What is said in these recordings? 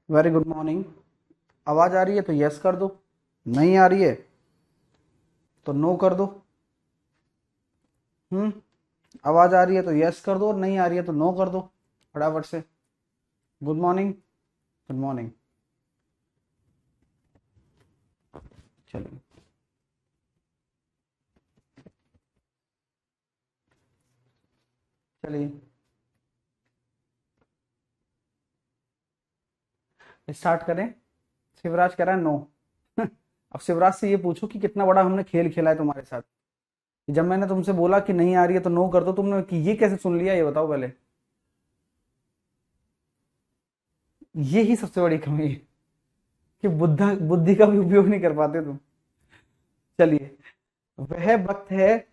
Very good morning. आवाज आ रही है तो यस कर दो, नहीं आ रही है तो नो कर दो। हम्म। आवाज आ रही है तो यस कर दो और नहीं आ रही है तो नो कर दो फटाफट से। Good morning. Good morning. चलिए चलिए स्टार्ट करें। शिवराज कह रहा है नो। अब शिवराज से ये पूछो कि कितना बड़ा हमने खेल खेला है तुम्हारे साथ। जब मैंने तुमसे बोला कि नहीं आ रही है तो नो कर दो, तुमने कि ये कैसे सुन लिया, ये बताओ पहले। ये ही सबसे बड़ी कमी है कि बुद्धा बुद्धि का भी उपयोग नहीं कर पाते तुम। चलिए, वह वक्त है,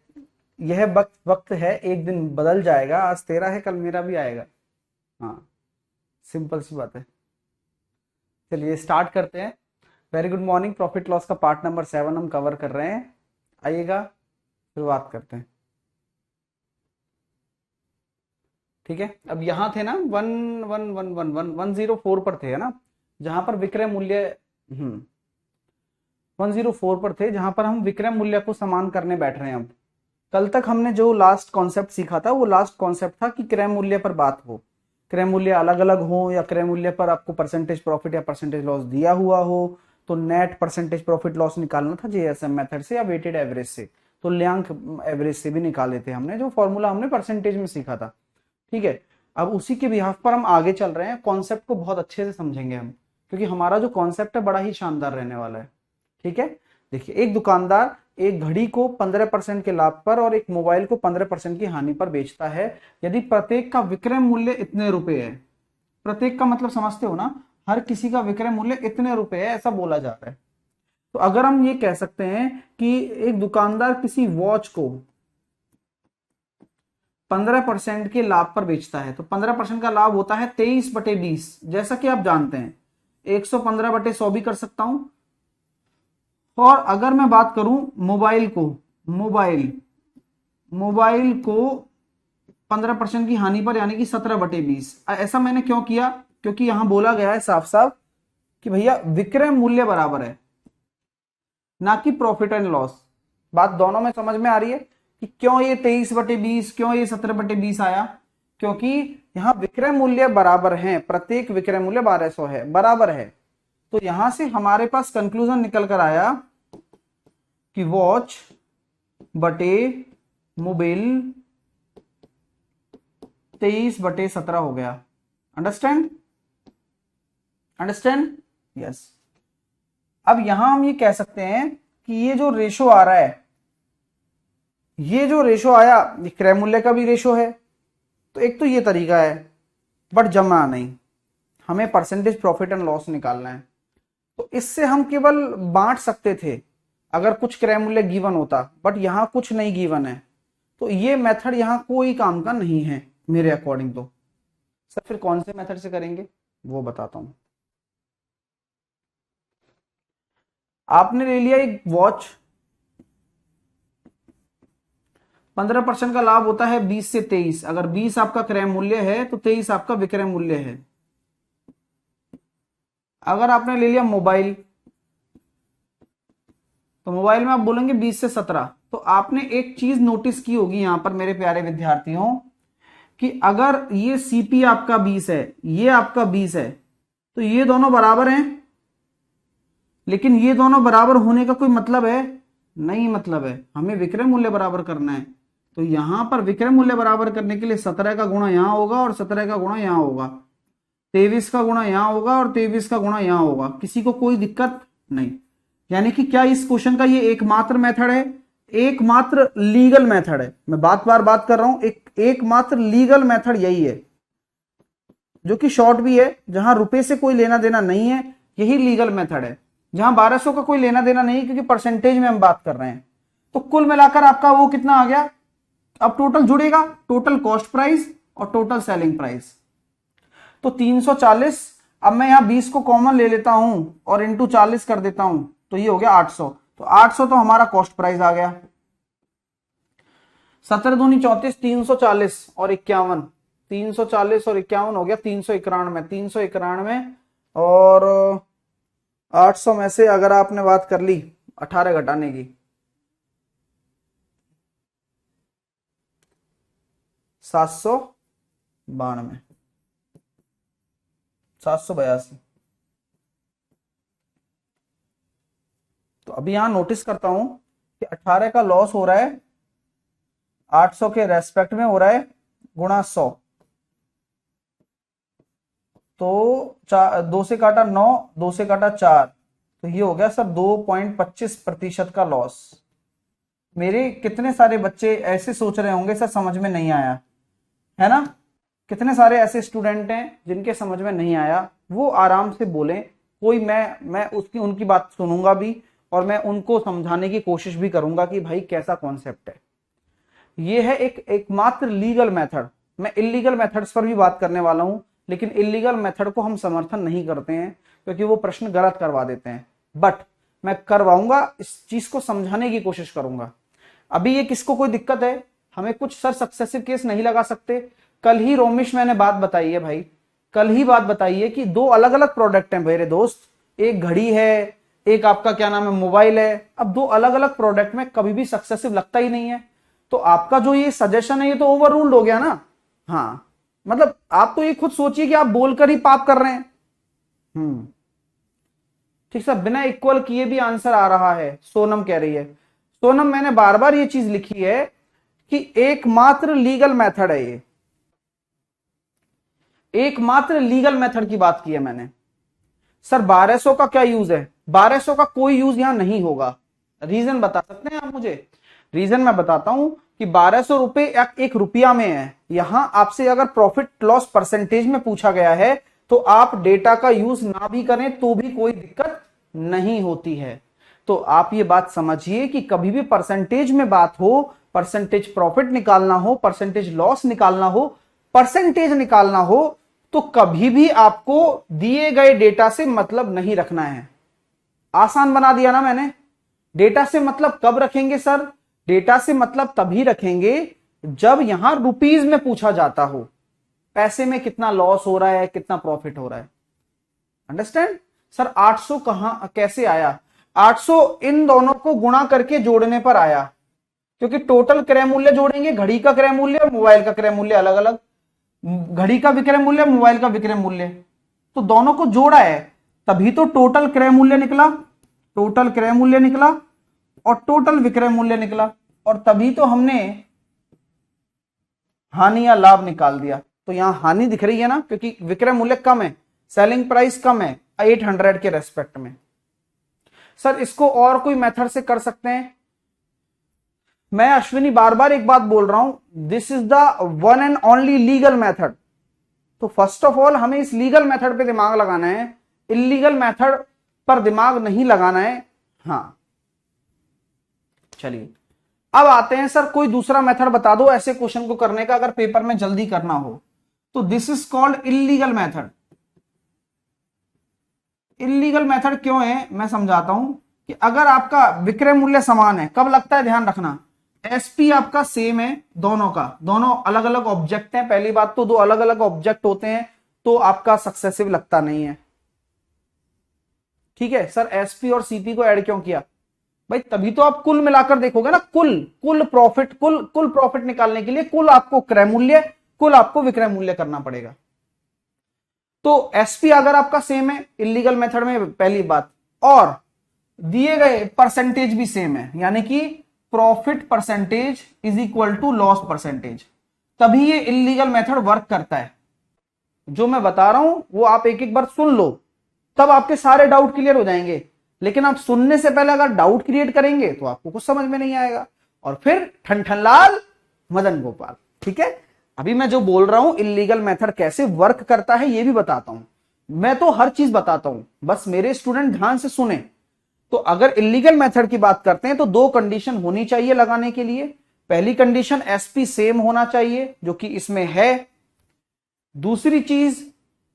यह वक्त वक्त है, एक दिन बदल जाएगा, आज तेरा है कल मेरा भी आएगा। हाँ, सिंपल सी बात है। चलिए स्टार्ट करते हैं। Very good morning. Profit loss का पार्ट नंबर 7 हम कवर कर रहे हैं। आइएगा, शुरुआत करते हैं। ठीक है, अब यहां थे ना, 11111 पर थे, है ना, जहां पर विक्रय मूल्य 104 पर थे, जहां पर हम विक्रय मूल्य को समान करने बैठ रहे हैं। अब कल तक हमने जो लास्ट कॉन्सेप्ट सीखा था, वो लास्ट कॉन्सेप्ट था कि क्रय मूल्य पर बात हो, क्रय मूल्य अलग अलग हो, या क्रय मूल्य पर आपको परसेंटेज प्रॉफिट या परसेंटेज लॉस दिया हुआ हो, तो नेट परसेंटेज प्रॉफिट लॉस निकालना था जेएसएम मेथड से या वेटेड एवरेज से। तो तुल्यांक एवरेज से भी निकाले थे हमने, जो फॉर्मूला हमने परसेंटेज में सीखा था। ठीक है, अब उसी के बिहाफ पर हम आगे चल रहे हैं, कॉन्सेप्ट को बहुत अच्छे से समझेंगे हम, क्योंकि हमारा जो कॉन्सेप्ट है बड़ा ही शानदार रहने वाला है। ठीक है, देखिए, एक दुकानदार एक घड़ी को 15% के लाभ पर और एक मोबाइल को 15% की हानि पर बेचता है। यदि प्रत्येक का विक्रय मूल्य इतने रुपए है, प्रत्येक का मतलब समझते हो ना, हर किसी का विक्रय मूल्य इतने रुपए है, ऐसा बोला जा रहा है। तो अगर हम ये कह सकते हैं कि एक दुकानदार किसी वॉच को 15% के लाभ पर बेचता है, तो 15% का लाभ होता है 23/20। जैसा कि आप जानते हैं, 115/100 भी कर सकता हूं। और अगर मैं बात करूं मोबाइल को, मोबाइल मोबाइल को 15% की हानि पर, यानी कि 17/20। ऐसा मैंने क्यों किया? क्योंकि यहां बोला गया है साफ साफ कि भैया विक्रय मूल्य बराबर है, ना कि प्रॉफिट एंड लॉस। बात दोनों में समझ में आ रही है कि क्यों ये 23/20, क्यों ये 17/20 आया? क्योंकि यहां विक्रय मूल्य बराबर है, प्रत्येक विक्रय मूल्य 1200 है, बराबर है। तो यहां से हमारे पास कंक्लूजन निकल कर आया कि वॉच बटे मोबाइल 23/17 हो गया। अंडरस्टैंड? अंडरस्टैंड? यस। अब यहां हम ये कह सकते हैं कि ये जो रेशो आ रहा है, ये जो रेशो आया, ये क्रय मूल्य का भी रेशो है। तो एक तो ये तरीका है, बट जमा नहीं, हमें परसेंटेज प्रॉफिट एंड लॉस निकालना है। तो इससे हम केवल बांट सकते थे अगर कुछ क्रय मूल्य गिवन होता, बट यहां कुछ नहीं गिवन है, तो ये मेथड यहां कोई काम का नहीं है मेरे अकॉर्डिंग। तो सर फिर कौन से मेथड से करेंगे वो बताता हूं। आपने ले लिया एक वॉच, 15% का लाभ होता है 20 से 23। अगर 20 आपका क्रय मूल्य है तो 23 आपका विक्रय मूल्य है। अगर आपने ले लिया मोबाइल, तो मोबाइल में आप बोलेंगे 20 से 17। तो आपने एक चीज नोटिस की होगी यहां पर मेरे प्यारे विद्यार्थियों, कि अगर ये सीपी आपका 20 है, ये आपका 20 है, तो ये दोनों बराबर हैं। लेकिन ये दोनों बराबर होने का कोई मतलब है? नहीं मतलब है, हमें विक्रय मूल्य बराबर करना है। तो यहां पर विक्रय मूल्य बराबर करने के लिए 17 का गुणा यहां होगा और 17 का गुणा यहां होगा, 23 का गुणा यहां होगा और 23 का गुणा यहां होगा। किसी को कोई दिक्कत नहीं। यानी कि क्या इस क्वेश्चन का ये एकमात्र मेथड है? एकमात्र लीगल मेथड है। मैं बात कर रहा हूं, एकमात्र लीगल मेथड यही है, जो कि शॉर्ट भी है, जहां रुपए से कोई लेना देना नहीं है। यही लीगल मेथड है, जहां 1200 का कोई लेना देना नहीं, क्योंकि परसेंटेज में हम बात कर रहे हैं। तो कुल मिलाकर आपका वो कितना आ गया? अब टोटल जुड़ेगा, टोटल कॉस्ट प्राइस और टोटल सेलिंग प्राइस। तो 340। अब मैं यहां 20 को कॉमन ले लेता हूं और इंटू 40 कर देता हूं, तो ये हो गया 800। तो 800 तो हमारा कॉस्ट प्राइस आ गया। 17 दूनी 34, 340 और 51, 340 और 51 हो गया 391। 391 और 800 में से अगर आपने बात कर ली 18 घटाने की, 792, 782। तो अभी यहां नोटिस करता हूं कि 18 का लॉस हो रहा है 800 के रेस्पेक्ट में हो रहा है गुणा 100, तो 2 से काटा 9, 2 से काटा 4, तो ये हो गया सर 2.25% का लॉस। मेरे कितने सारे बच्चे ऐसे सोच रहे होंगे सर समझ में नहीं आया, है ना? कितने सारे ऐसे स्टूडेंट हैं जिनके समझ में नहीं आया, वो आराम से बोलें, कोई मैं उसकी उनकी बात सुनूंगा भी और मैं उनको समझाने की कोशिश भी करूंगा कि भाई कैसा कॉन्सेप्ट है। ये है एक एकमात्र लीगल मेथड। मैं इलीगल मेथड्स पर भी बात करने वाला हूं, लेकिन इलीगल मेथड को हम समर्थन नहीं करते हैं क्योंकि वो प्रश्न गलत करवा देते हैं, बट मैं करवाऊंगा, इस चीज को समझाने की कोशिश करूंगा। अभी ये किसको कोई दिक्कत है? हमें कुछ सर सक्सेसिव केस नहीं लगा सकते। कल ही रोमिश मैंने बात बताई है भाई, कल ही बात बताई है कि दो अलग अलग प्रोडक्ट हैं मेरे दोस्त, एक घड़ी है, एक आपका क्या नाम है मोबाइल है। अब दो अलग अलग प्रोडक्ट में कभी भी सक्सेसिव लगता ही नहीं है, तो आपका जो ये सजेशन है ये तो ओवर रूल्ड हो गया ना। हाँ, मतलब आप तो ये खुद सोचिए कि आप बोलकर ही पाप कर रहे हैं। ठीक सर, बिना इक्वल किए भी आंसर आ रहा है, सोनम कह रही है। सोनम, मैंने बार बार ये चीज लिखी है कि एकमात्र लीगल मेथड है ये, एकमात्र लीगल मेथड की बात की है मैंने। सर 1200 का क्या यूज है? 1200 का कोई यूज यहां नहीं होगा। रीजन बता सकते हैं आप मुझे? रीजन मैं बताता हूं कि 1200 रुपए एक रुपया में है। यहां आपसे अगर प्रॉफिट लॉस परसेंटेज में पूछा गया है तो आप डेटा का यूज ना भी करें तो भी कोई दिक्कत नहीं होती है। तो आप ये बात समझिए कि कभी भी परसेंटेज में बात हो, परसेंटेज प्रॉफिट निकालना हो, परसेंटेज लॉस निकालना हो, परसेंटेज निकालना हो, तो कभी भी आपको दिए गए डेटा से मतलब नहीं रखना है। आसान बना दिया ना मैंने? डेटा से मतलब कब रखेंगे सर? डेटा से मतलब तभी रखेंगे जब यहां रुपीज में पूछा जाता हो, पैसे में कितना लॉस हो रहा है, कितना प्रॉफिट हो रहा है। अंडरस्टैंड? सर 800 कहां कैसे आया? 800 इन दोनों को गुणा करके जोड़ने पर आया, क्योंकि टोटल क्रय मूल्य जोड़ेंगे, घड़ी का क्रय मूल्य और मोबाइल का क्रय मूल्य अलग अलग, घड़ी का विक्रय मूल्य, मोबाइल का विक्रय मूल्य, तो दोनों को जोड़ा है तभी तो टोटल क्रय मूल्य निकला, टोटल क्रय मूल्य निकला और टोटल विक्रय मूल्य निकला, और तभी तो हमने हानि या लाभ निकाल दिया। तो यहां हानि दिख रही है ना, क्योंकि विक्रय मूल्य कम है, सेलिंग प्राइस कम है 800 के रेस्पेक्ट में। सर इसको और कोई मेथड से कर सकते हैं? मैं अश्विनी बार बार एक बात बोल रहा हूं, this is the one and only legal method. तो फर्स्ट ऑफ ऑल हमें इस लीगल मेथड पे दिमाग लगाना है, इलीगल मेथड पर दिमाग नहीं लगाना है। हाँ चलिए, अब आते हैं सर कोई दूसरा मेथड बता दो ऐसे क्वेश्चन को करने का अगर पेपर में जल्दी करना हो। तो this is called illegal method. Illegal method क्यों है मैं समझाता हूं कि अगर आपका विक्रय मूल्य समान है, कब लगता है ध्यान रखना, एसपी आपका सेम है, दोनों का, दोनों अलग अलग ऑब्जेक्ट हैं। पहली बात तो दो अलग अलग ऑब्जेक्ट होते हैं तो आपका सक्सेसिव लगता नहीं है। ठीक है सर, एसपी और सीपी को ऐड क्यों किया भाई? तभी तो आप कुल मिलाकर देखोगे ना, कुल कुल प्रॉफिट, कुल प्रॉफिट निकालने के लिए कुल आपको क्रय मूल्य, कुल आपको विक्रय मूल्य करना पड़ेगा। तो एसपी अगर आपका सेम है इलीगल मेथड में, पहली बात, और दिए गए परसेंटेज भी सेम है, यानी कि profit percentage is equal to loss percentage, तभी ये इलीगल मेथड वर्क करता है। जो मैं बता रहा हूं वो आप एक एक बार सुन लो, तब आपके सारे डाउट क्लियर हो जाएंगे। लेकिन आप सुनने से पहले अगर डाउट क्रिएट करेंगे तो आपको कुछ समझ में नहीं आएगा, और फिर ठन ठन लाल मदन गोपाल। ठीक है, अभी मैं जो बोल रहा हूं इलीगल मेथड कैसे वर्क करता है ये भी बताता हूं। मैं तो हर चीज बताता हूं, बस मेरे स्टूडेंट ध्यान से सुने। तो अगर इलीगल मेथड की बात करते हैं तो दो कंडीशन होनी चाहिए लगाने के लिए। पहली कंडीशन एसपी सेम होना चाहिए, जो कि इसमें है। दूसरी चीज,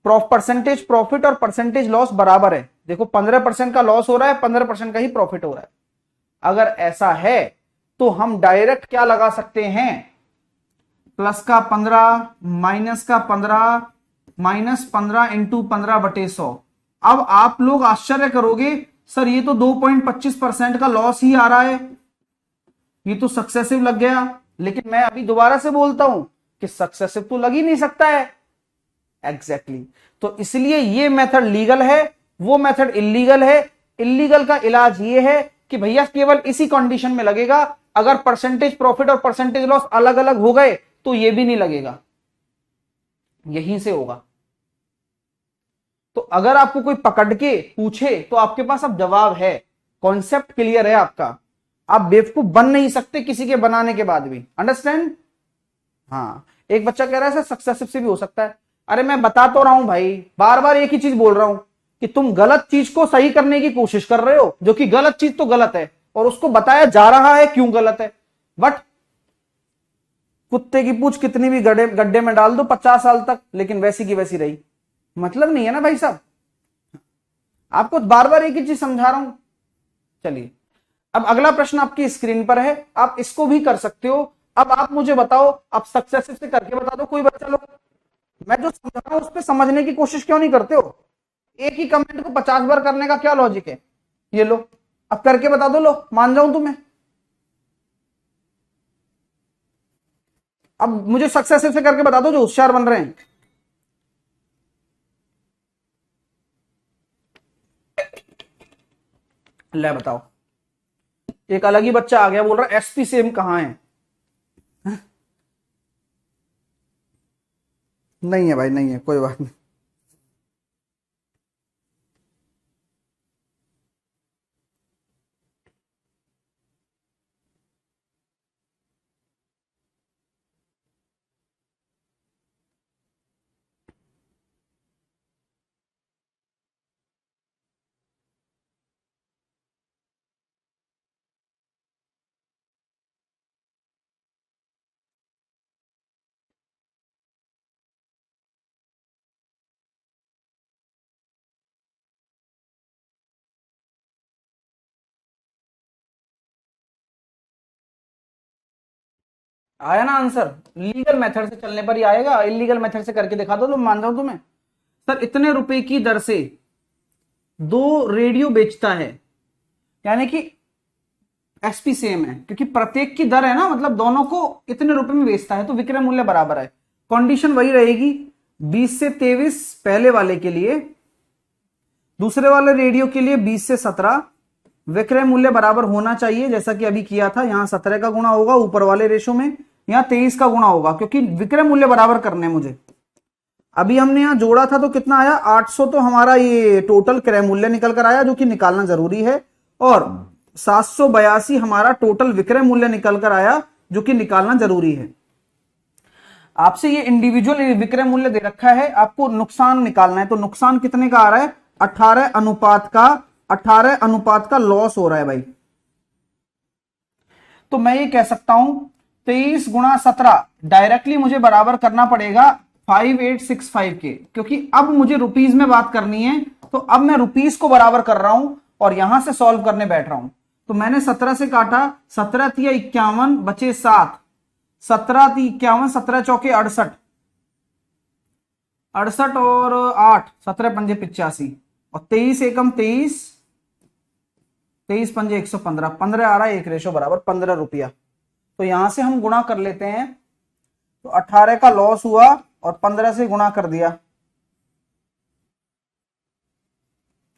परसेंटेज प्रॉफिट और परसेंटेज लॉस बराबर है। देखो 15% का लॉस हो रहा है, 15% का ही प्रॉफिट हो रहा है। अगर ऐसा है तो हम डायरेक्ट क्या लगा सकते हैं, प्लस का 15 माइनस का 15 माइनस 15 इंटू 15/100, अब आप लोग आश्चर्य करोगे, सर ये तो 2.25% का लॉस ही आ रहा है, ये तो सक्सेसिव लग गया। लेकिन मैं अभी दोबारा से बोलता हूं कि सक्सेसिव तो लग ही नहीं सकता है। एग्जैक्टली तो इसलिए ये मेथड लीगल है, वो मेथड इलीगल है। इलीगल का इलाज ये है कि भैया केवल इसी कंडीशन में लगेगा, अगर परसेंटेज प्रॉफिट और परसेंटेज लॉस अलग अलग हो गए तो ये भी नहीं लगेगा, यहीं से होगा। तो अगर आपको कोई पकड़ के पूछे तो आपके पास अब जवाब है, कॉन्सेप्ट क्लियर है आपका, आप बेवकूफ बन नहीं सकते किसी के बनाने के बाद भी। अंडरस्टैंड? हाँ, एक बच्चा कह रहा है सर सक्सेसिव से भी हो सकता है। अरे मैं बता तो रहा हूं भाई, बार बार एक ही चीज बोल रहा हूं कि तुम गलत चीज को सही करने की कोशिश कर रहे हो, जो कि गलत चीज तो गलत है और उसको बताया जा रहा है क्यों गलत है। बट कुत्ते की पूंछ कितनी भी गड्ढे में डाल दो 50 साल तक, लेकिन वैसी की वैसी रही, मतलब नहीं है ना भाई साहब। आपको बार बार एक ही चीज समझा रहा हूं। चलिए, अब अगला प्रश्न आपकी स्क्रीन पर है, आप इसको भी कर सकते हो। अब आप मुझे बताओ, आप सक्सेसिव से करके बता दो। कोई बच्चा लोग मैं जो समझा रहा हूं उस पर समझने की कोशिश क्यों नहीं करते हो? एक ही कमेंट को 50 बार करने का क्या लॉजिक है? ये लो, अब करके बता दो, लो मान जाऊं तुम्हें। अब मुझे सक्सेसिव से करके बता दो जो होशियार बन रहे हैं। ले बताओ, एक अलग ही बच्चा आ गया, बोल रहा एसपी सेम कहां है? नहीं है भाई, नहीं है, कोई बात नहीं। आया ना आंसर? लीगल मेथड से चलने पर ही आएगा, इलीगल मेथड से करके दिखा दो तो मान जाऊं तुम्हें। सर इतने रुपए की दर से दो रेडियो बेचता है, यानी कि एसपी सेम है, क्योंकि प्रत्येक की दर है ना, मतलब दोनों को इतने रुपए में बेचता है, तो विक्रय मूल्य बराबर है। कंडीशन वही रहेगी, 20 से 23 पहले वाले के लिए, दूसरे वाले रेडियो के लिए 20 से 17। विक्रय मूल्य बराबर होना चाहिए, जैसा कि अभी किया था, यहां 17 का गुणा होगा ऊपर वाले रेशो में, यहां 23 का गुणा होगा, क्योंकि विक्रय मूल्य बराबर करने मुझे। अभी हमने यहां जोड़ा था तो कितना आया? 800 तो हमारा ये टोटल क्रय मूल्य निकल कर आया, जो कि निकालना जरूरी है। और 782 हमारा टोटल विक्रय मूल्य निकल कर आया, जो कि निकालना जरूरी है। आपसे ये इंडिविजुअल विक्रय मूल्य दे रखा है, आपको नुकसान निकालना है, तो नुकसान कितने का आ रहा है? 18 अनुपात का, 18 अनुपात का लॉस हो रहा है भाई। तो मैं ये कह सकता हूं 23 गुणा 17 डायरेक्टली मुझे बराबर करना पड़ेगा 5865 के, क्योंकि अब मुझे रुपीज में बात करनी है, तो अब मैं रुपीज को बराबर कर रहा हूं और यहां से सॉल्व करने बैठ रहा हूं। तो मैंने 17 से काटा, 17 तिया 51 बचे 7, 17 ती 51, 17 चौके 68, 68 और 8, 17 पंजे 85 और 23 एकम 23, 23 पंजे 115, 15 आ रहा है, एक रेशो बराबर 15 रुपया। तो यहां से हम गुणा कर लेते हैं, तो 18 का लॉस हुआ और 15 से गुणा कर दिया,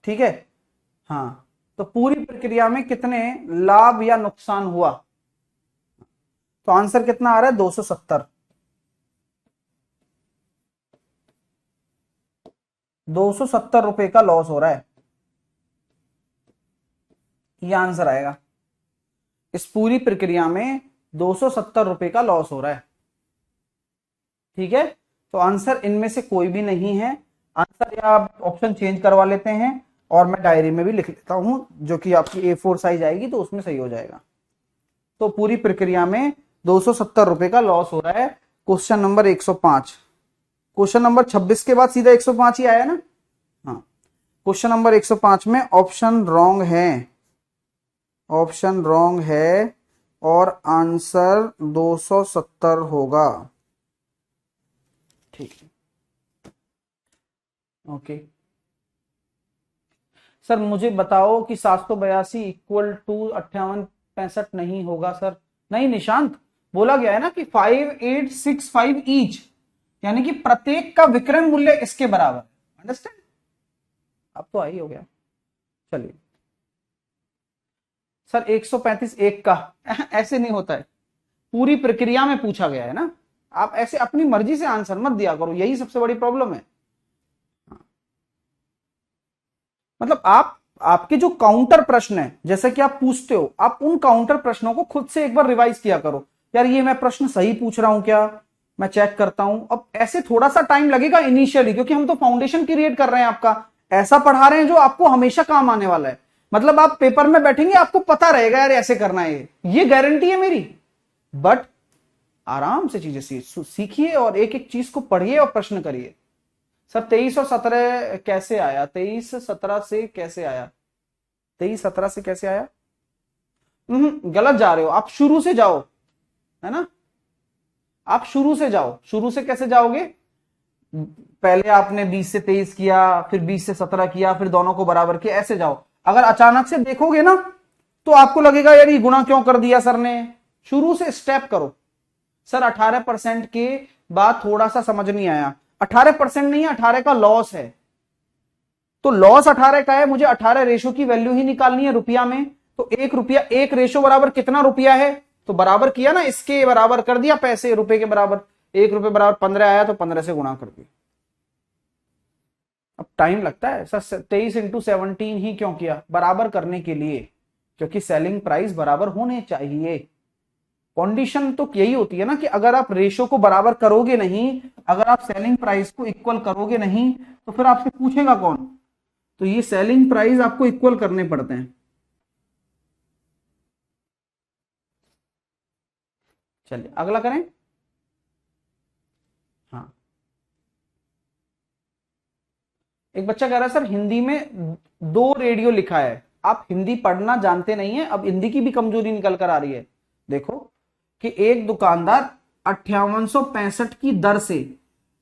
ठीक है। हाँ, तो पूरी प्रक्रिया में कितने लाभ या नुकसान हुआ? तो आंसर कितना आ रहा है? 270। 270 रुपए का लॉस हो रहा है, ये आंसर आएगा। इस पूरी प्रक्रिया में 270 रुपए का लॉस हो रहा है, ठीक है। तो आंसर इनमें से कोई भी नहीं है। आंसर या आप ऑप्शन चेंज करवा लेते हैं और मैं डायरी में भी लिख लेता हूं, जो कि आपकी A4 साइज आएगी तो उसमें सही हो जाएगा। तो पूरी प्रक्रिया में 270 रुपए का लॉस हो रहा है। Question number 105। क्वेश्चन नंबर 26 के बाद सीधा 105 ही आया ना? हाँ, क्वेश्चन नंबर 105 में ऑप्शन रॉन्ग है, ऑप्शन रॉन्ग है और आंसर 270 होगा, ठीक है। ओके, सर मुझे बताओ कि 782 इक्वल टू 5865 नहीं होगा सर। नहीं निशांत, बोला गया है ना कि 5865 ईच, यानी कि प्रत्येक का विक्रय मूल्य इसके बराबर। अंडरस्टैंड? अब तो आई हो गया। चलिए सर 135 एक का ऐसे नहीं होता है, पूरी प्रक्रिया में पूछा गया है ना। आप ऐसे अपनी मर्जी से आंसर मत दिया करो, यही सबसे बड़ी प्रॉब्लम है। मतलब आपके जो काउंटर प्रश्न है जैसे कि आप पूछते हो, आप उन काउंटर प्रश्नों को खुद से एक बार रिवाइज किया करो। यार ये मैं प्रश्न सही पूछ रहा हूं क्या, मैं चेक करता हूं। अब ऐसे थोड़ा सा टाइम लगेगा इनिशियली, क्योंकि हम तो फाउंडेशन क्रिएट कर रहे हैं आपका, ऐसा पढ़ा रहे हैं जो आपको हमेशा काम आने वाला है। मतलब आप पेपर में बैठेंगे आपको पता रहेगा यार ऐसे करना है, ये गारंटी है मेरी। बट आराम से चीजें सीखिए और एक एक चीज को पढ़िए और प्रश्न करिए। सर 23 और 17 कैसे आया, 23 17 से कैसे आया, 23 17 से कैसे आया? गलत जा रहे हो, आप शुरू से जाओ, है ना। आप शुरू से जाओ, शुरू से कैसे जाओगे? पहले आपने 20 से 23 किया, फिर 20 से 17 किया, फिर दोनों को बराबर किया, ऐसे जाओ। अगर अचानक से देखोगे ना तो आपको लगेगा यार ये गुणा क्यों कर दिया सर ने। शुरू से स्टेप करो। सर 18% के बाद थोड़ा सा समझ नहीं आया, 18% नहीं है, 18 का लॉस है। तो लॉस 18 का है, मुझे 18 रेशो की वैल्यू ही निकालनी है रुपया में। तो 1 रुपया, 1 रेशो बराबर कितना रुपया है, तो बराबर किया ना, इसके बराबर कर दिया पैसे रुपए के बराबर। 1 रुपये बराबर 15 आया तो 15 से गुणा कर दिया। अब टाइम लगता है सर, 23 इंटू 17 ही क्यों किया? बराबर करने के लिए, क्योंकि सेलिंग प्राइस बराबर होने चाहिए। कंडीशन तो यही होती है ना कि अगर आप रेशो को बराबर करोगे नहीं, अगर आप सेलिंग प्राइस को इक्वल करोगे नहीं, तो फिर आपसे पूछेगा कौन? तो ये सेलिंग प्राइस आपको इक्वल करने पड़ते हैं। चलिए अगला करें। हाँ, एक बच्चा कह रहा है सर हिंदी में 2 रेडियो लिखा है, आप हिंदी पढ़ना जानते नहीं है, अब हिंदी की भी कमजोरी निकल कर आ रही है। देखो कि एक दुकानदार 5865 की दर से,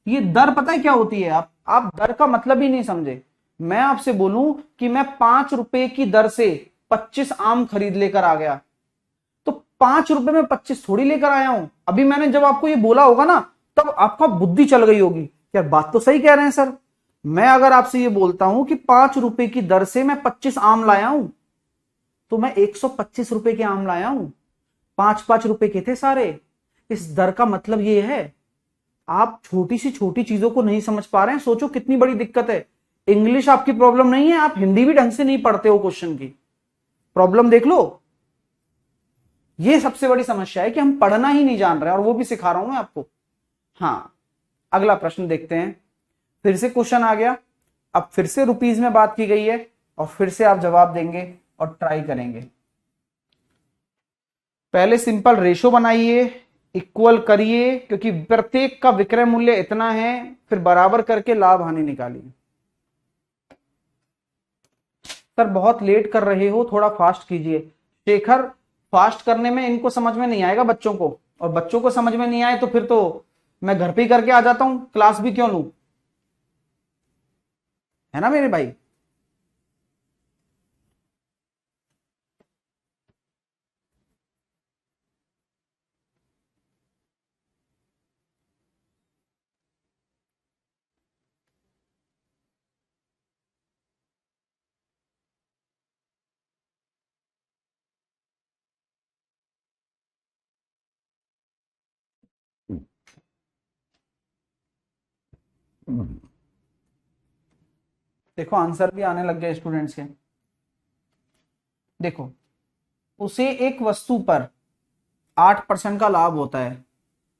ये दर पता है क्या होती है? आप दर का मतलब ही नहीं समझे। मैं आपसे बोलूं कि मैं 5 रुपए की दर से 25 आम खरीद लेकर आ गया, तो 5 रुपए में 25 थोड़ी लेकर आया हूं। अभी मैंने जब आपको ये बोला होगा ना, तब आपका बुद्धि चल गई होगी, यार बात तो सही कह रहे हैं सर। मैं अगर आपसे ये बोलता हूं कि 5 रुपए की दर से मैं 25 आम लाया हूं, तो मैं 125 रुपए के आम लाया हूं, 5-5 रुपए के थे सारे। इस दर का मतलब ये है, आप छोटी सी छोटी चीजों को नहीं समझ पा रहे हैं, सोचो कितनी बड़ी दिक्कत है। इंग्लिश आपकी प्रॉब्लम नहीं है, आप हिंदी भी ढंग से नहीं पढ़ते हो, क्वेश्चन की प्रॉब्लम देख लो। ये सबसे बड़ी समस्या है कि हम पढ़ना ही नहीं जान रहे हैं, और वो भी सिखा रहा हूं मैं आपको। हाँ, अगला प्रश्न देखते हैं। फिर से क्वेश्चन आ गया, अब फिर से रुपीज में बात की गई है, और फिर से आप जवाब देंगे और ट्राई करेंगे। पहले सिंपल रेशो बनाइए, इक्वल करिए, क्योंकि प्रत्येक का विक्रय मूल्य इतना है, फिर बराबर करके लाभ हानि निकालिए। सर बहुत लेट कर रहे हो, थोड़ा फास्ट कीजिए। शेखर, फास्ट करने में इनको समझ में नहीं आएगा बच्चों को, और बच्चों को समझ में नहीं आए तो फिर तो मैं घर पे ही करके आ जाता हूं, क्लास भी क्यों लूं, है ना मेरे भाई। देखो आंसर भी आने लग गए स्टूडेंट्स के। देखो, उसे एक वस्तु पर 8% का लाभ होता है,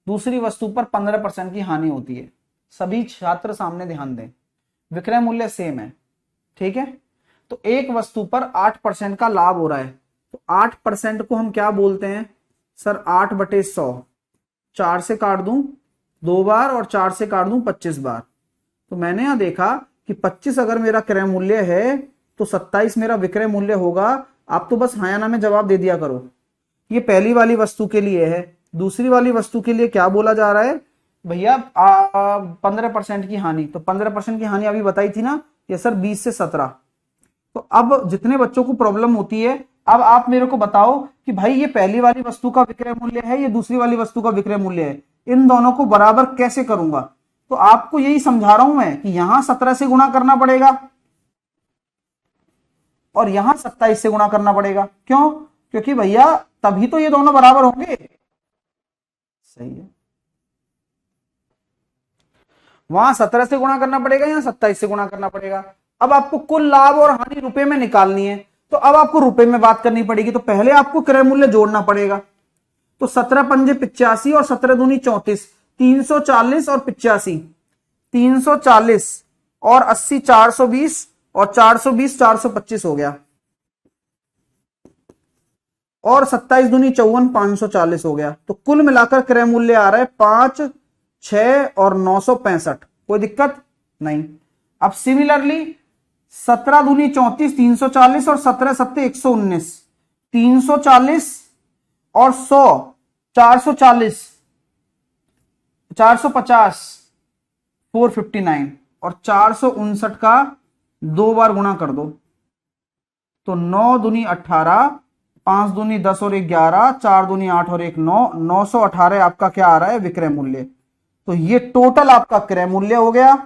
दूसरी वस्तु पर 15% की हानि होती है। सभी छात्र सामने ध्यान दें, विक्रय मूल्य सेम है, ठीक है। तो एक वस्तु पर 8% का लाभ हो रहा है, तो 8% को हम क्या बोलते हैं सर? 8/100, 4 से काट दूं 2 बार और 4 से काट दूं 25 बार। तो मैंने यहां देखा कि 25 अगर मेरा क्रय मूल्य है तो 27 मेरा विक्रय मूल्य होगा। आप तो बस हाँ या ना में जवाब दे दिया करो। ये पहली वाली वस्तु के लिए है। दूसरी वाली वस्तु के लिए क्या बोला जा रहा है भैया? 15% की हानि। तो 15% की हानि अभी बताई थी ना, ये सर 20 से 17। तो अब जितने बच्चों को प्रॉब्लम होती है, अब आप मेरे को बताओ कि भाई ये पहली वाली वस्तु का विक्रय मूल्य है, ये दूसरी वाली वस्तु का विक्रय मूल्य है, इन दोनों को बराबर कैसे करूंगा। तो आपको यही समझा रहा हूं मैं कि यहां 17 से गुणा करना पड़ेगा और यहां 27 से गुणा करना पड़ेगा। क्यों? क्योंकि भैया तभी तो ये दोनों बराबर होंगे। सही है, वहां 17 से गुणा करना पड़ेगा, यहां 27 से गुणा करना पड़ेगा। अब आपको कुल लाभ और हानि रुपए में निकालनी है, तो अब आपको रुपए में बात करनी पड़ेगी। तो पहले आपको क्रय मूल्य जोड़ना पड़ेगा। तो 17 पंजे 85 और 17 दूनी 34, 340 और 85, 340 और 80 420 और 420 425 हो गया, और 27 दूनी 54 540 हो गया। तो कुल मिलाकर क्रय मूल्य आ रहा है 5, 6 और 965। कोई दिक्कत नहीं। अब सिमिलरली 17 दूनी 34, 340 और 17 सत्ते 119, 340 और 100 440, 450 459 और 459 का 2 बार गुणा कर दो। तो 9 दूनी 18, 5 दूनी 10 और 1 11, 4 दूनी 8 और 1 9, 918 आपका क्या आ रहा है? विक्रय मूल्य। तो ये टोटल आपका क्रय मूल्य हो गया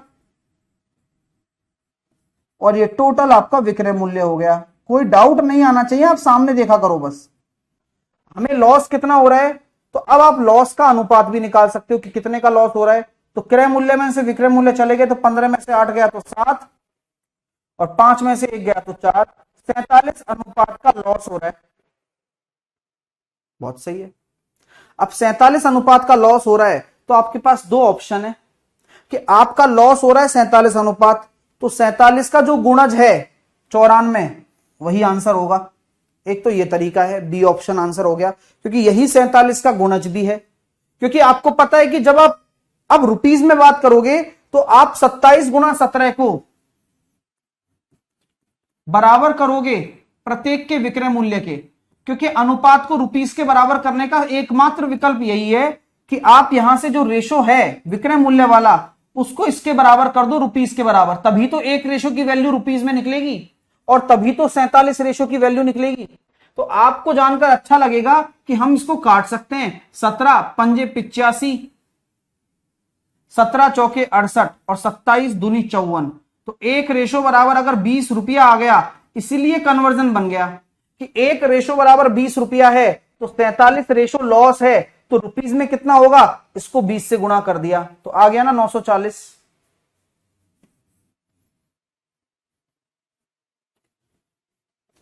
और ये टोटल आपका विक्रय मूल्य हो गया। कोई डाउट नहीं आना चाहिए, आप सामने देखा करो बस। हमें लॉस कितना हो रहा है, तो अब आप लॉस का अनुपात भी निकाल सकते हो कि कितने का लॉस हो रहा है। तो क्रय मूल्य में से विक्रय मूल्य चले गए, तो 15 में से 8 गया तो 7 और 5 में से 1 गया तो 4, 47 अनुपात का लॉस हो रहा है। बहुत सही है। अब 47 अनुपात का लॉस हो रहा है, तो आपके पास दो ऑप्शन है कि आपका लॉस हो रहा है 47 अनुपात, तो 47 का जो गुणज है 94 वही आंसर होगा। एक तो ये तरीका है, बी ऑप्शन आंसर हो गया, क्योंकि यही 47 का गुणज भी है। क्योंकि आपको पता है कि जब आप अब रुपीज में बात करोगे तो आप 27 गुणा 17 को बराबर करोगे प्रत्येक के विक्रय मूल्य के, क्योंकि अनुपात को रुपीस के बराबर करने का एकमात्र विकल्प यही है कि आप यहां से जो रेशो है विक्रय मूल्य वाला उसको इसके बराबर कर दो, रुपीस के बराबर। तभी तो एक रेशो की वैल्यू रुपीस में निकलेगी और तभी तो 47 रेशो की वैल्यू निकलेगी। तो आपको जानकर अच्छा लगेगा कि हम इसको काट सकते हैं। 17 पंजे 85, 17 चौके 68 और 27 दूनी 54। तो एक रेशो बराबर अगर 20 रुपया आ गया, इसीलिए कन्वर्जन बन गया कि एक रेशो बराबर 20 रुपया है, तो 43 रेशो लॉस है, तो रुपीस में कितना होगा, इसको 20 से गुणा कर दिया तो आ गया ना 940।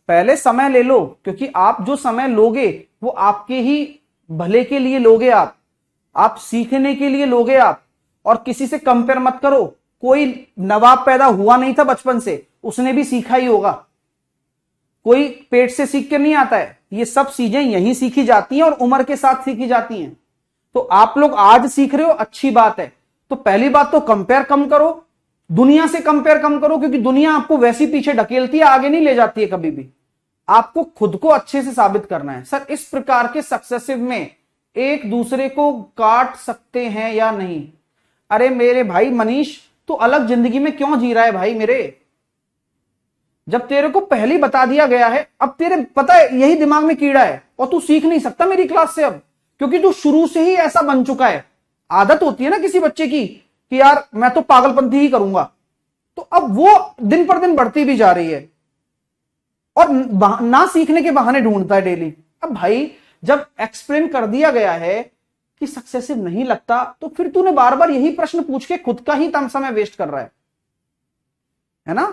पहले समय ले लो, क्योंकि आप जो समय लोगे वो आपके ही भले के लिए लोगे, आप सीखने के लिए लोगे आप, और किसी से कंपेयर मत करो। कोई नवाब पैदा हुआ नहीं था बचपन से, उसने भी सीखा ही होगा। कोई पेट से सीख के नहीं आता है, ये सब चीजें यहीं सीखी जाती हैं और उम्र के साथ सीखी जाती हैं। तो आप लोग आज सीख रहे हो, अच्छी बात है। तो पहली बात तो कंपेयर कम करो, दुनिया से कंपेयर कम करो, क्योंकि दुनिया आपको वैसी पीछे ढकेलती है, आगे नहीं ले जाती है कभी भी। आपको खुद को अच्छे से साबित करना है। सर इस प्रकार के सक्सेसिव में एक दूसरे को काट सकते हैं या नहीं? अरे मेरे भाई मनीष, तू अलग जिंदगी में क्यों जी रहा है भाई मेरे? जब तेरे को पहले ही बता दिया गया है, अब तेरे पता है यही दिमाग में कीड़ा है और तू सीख नहीं सकता मेरी क्लास से अब, क्योंकि तू शुरू से ही ऐसा बन चुका है। आदत होती है ना किसी बच्चे की कि यार मैं तो पागलपंथी ही करूंगा, तो अब वो दिन पर दिन बढ़ती भी जा रही है और ना सीखने के बहाने ढूंढता है डेली। अब भाई जब एक्सप्लेन कर दिया गया है कि सक्सेसिव नहीं लगता, तो फिर तूने बार बार यही प्रश्न पूछ के खुद का ही तम समय वेस्ट कर रहा है ना?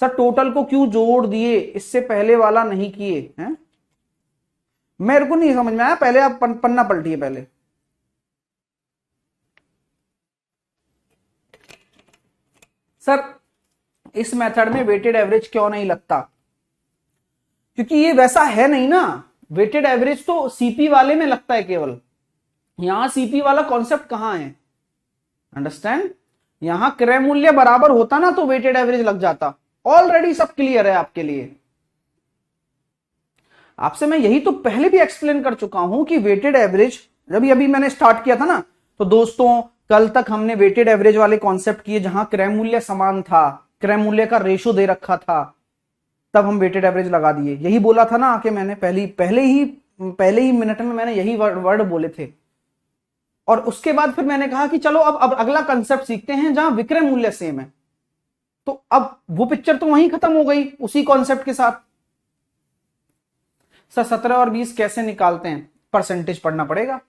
सर टोटल को क्यों जोड़ दिए, इससे पहले वाला नहीं किए हैं? मेरे को नहीं समझ में आया। पहले आप पन्ना पलटिए पहले। सर इस मेथड में वेटेड एवरेज क्यों नहीं लगता? क्योंकि ये वैसा है नहीं ना। वेटेड एवरेज तो सीपी वाले में लगता है केवल। यहां सीपी वाला कॉन्सेप्ट कहां है? अंडरस्टैंड? यहां क्रय मूल्य बराबर होता ना तो वेटेड एवरेज लग जाता। ऑलरेडी सब क्लियर है आपके लिए। आपसे मैं यही तो पहले भी एक्सप्लेन कर चुका हूं कि वेटेड एवरेज जब अभी मैंने स्टार्ट किया था ना, तो दोस्तों कल तक हमने वेटेड एवरेज वाले कॉन्सेप्ट किए जहां क्रय मूल्य समान था, क्रय मूल्य का रेशो दे रखा था, तब हम वेटेड एवरेज लगा दिए। यही बोला था ना आके मैंने पहले ही मिनट में मैंने यही वर्ड बोले थे। और उसके बाद फिर मैंने कहा कि चलो अब अगला कंसेप्ट सीखते हैं जहां विक्रय मूल्य सेम है। तो अब वो पिक्चर तो वहीं खत्म हो गई उसी कॉन्सेप्ट के साथ। सर 17 और 20 कैसे निकालते हैं? परसेंटेज पढ़ना पड़ेगा।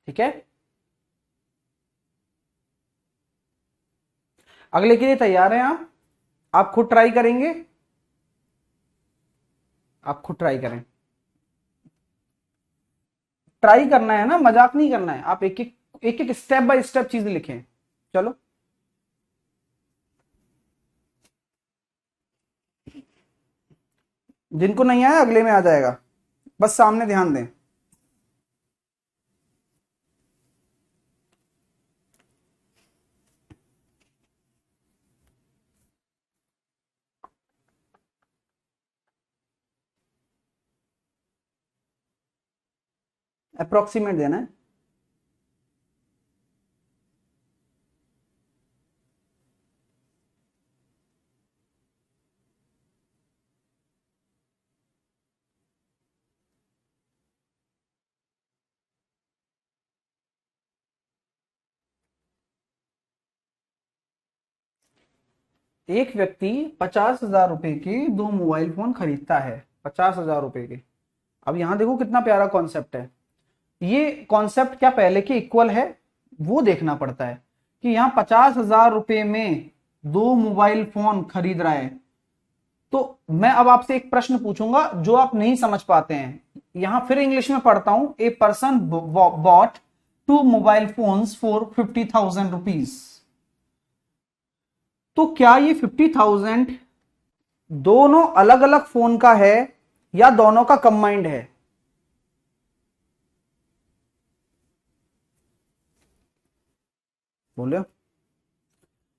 ठीक है, अगले के लिए तैयार हैं आप खुद ट्राई करेंगे? आप खुद ट्राई करें, ट्राई करना है ना, मजाक नहीं करना है। आप एक एक स्टेप बाय स्टेप चीज लिखें। चलो, जिनको नहीं आया अगले में आ जाएगा, बस सामने ध्यान दें। अप्रोक्सीमेट देना है। एक व्यक्ति 50,000 रुपए के दो मोबाइल फोन खरीदता है, 50,000 रुपए के। अब यहां देखो कितना प्यारा कॉन्सेप्ट है। ये कॉन्सेप्ट क्या पहले के इक्वल है वो देखना पड़ता है कि यहां 50,000 रुपए में दो मोबाइल फोन खरीद रहा है। तो मैं अब आपसे एक प्रश्न पूछूंगा जो आप नहीं समझ पाते हैं, यहां फिर इंग्लिश में पढ़ता हूं। A person bought two mobile phones for 50,000 rupees. तो क्या ये 50,000 दोनों अलग अलग फोन का है या दोनों का कंबाइंड है? बोले।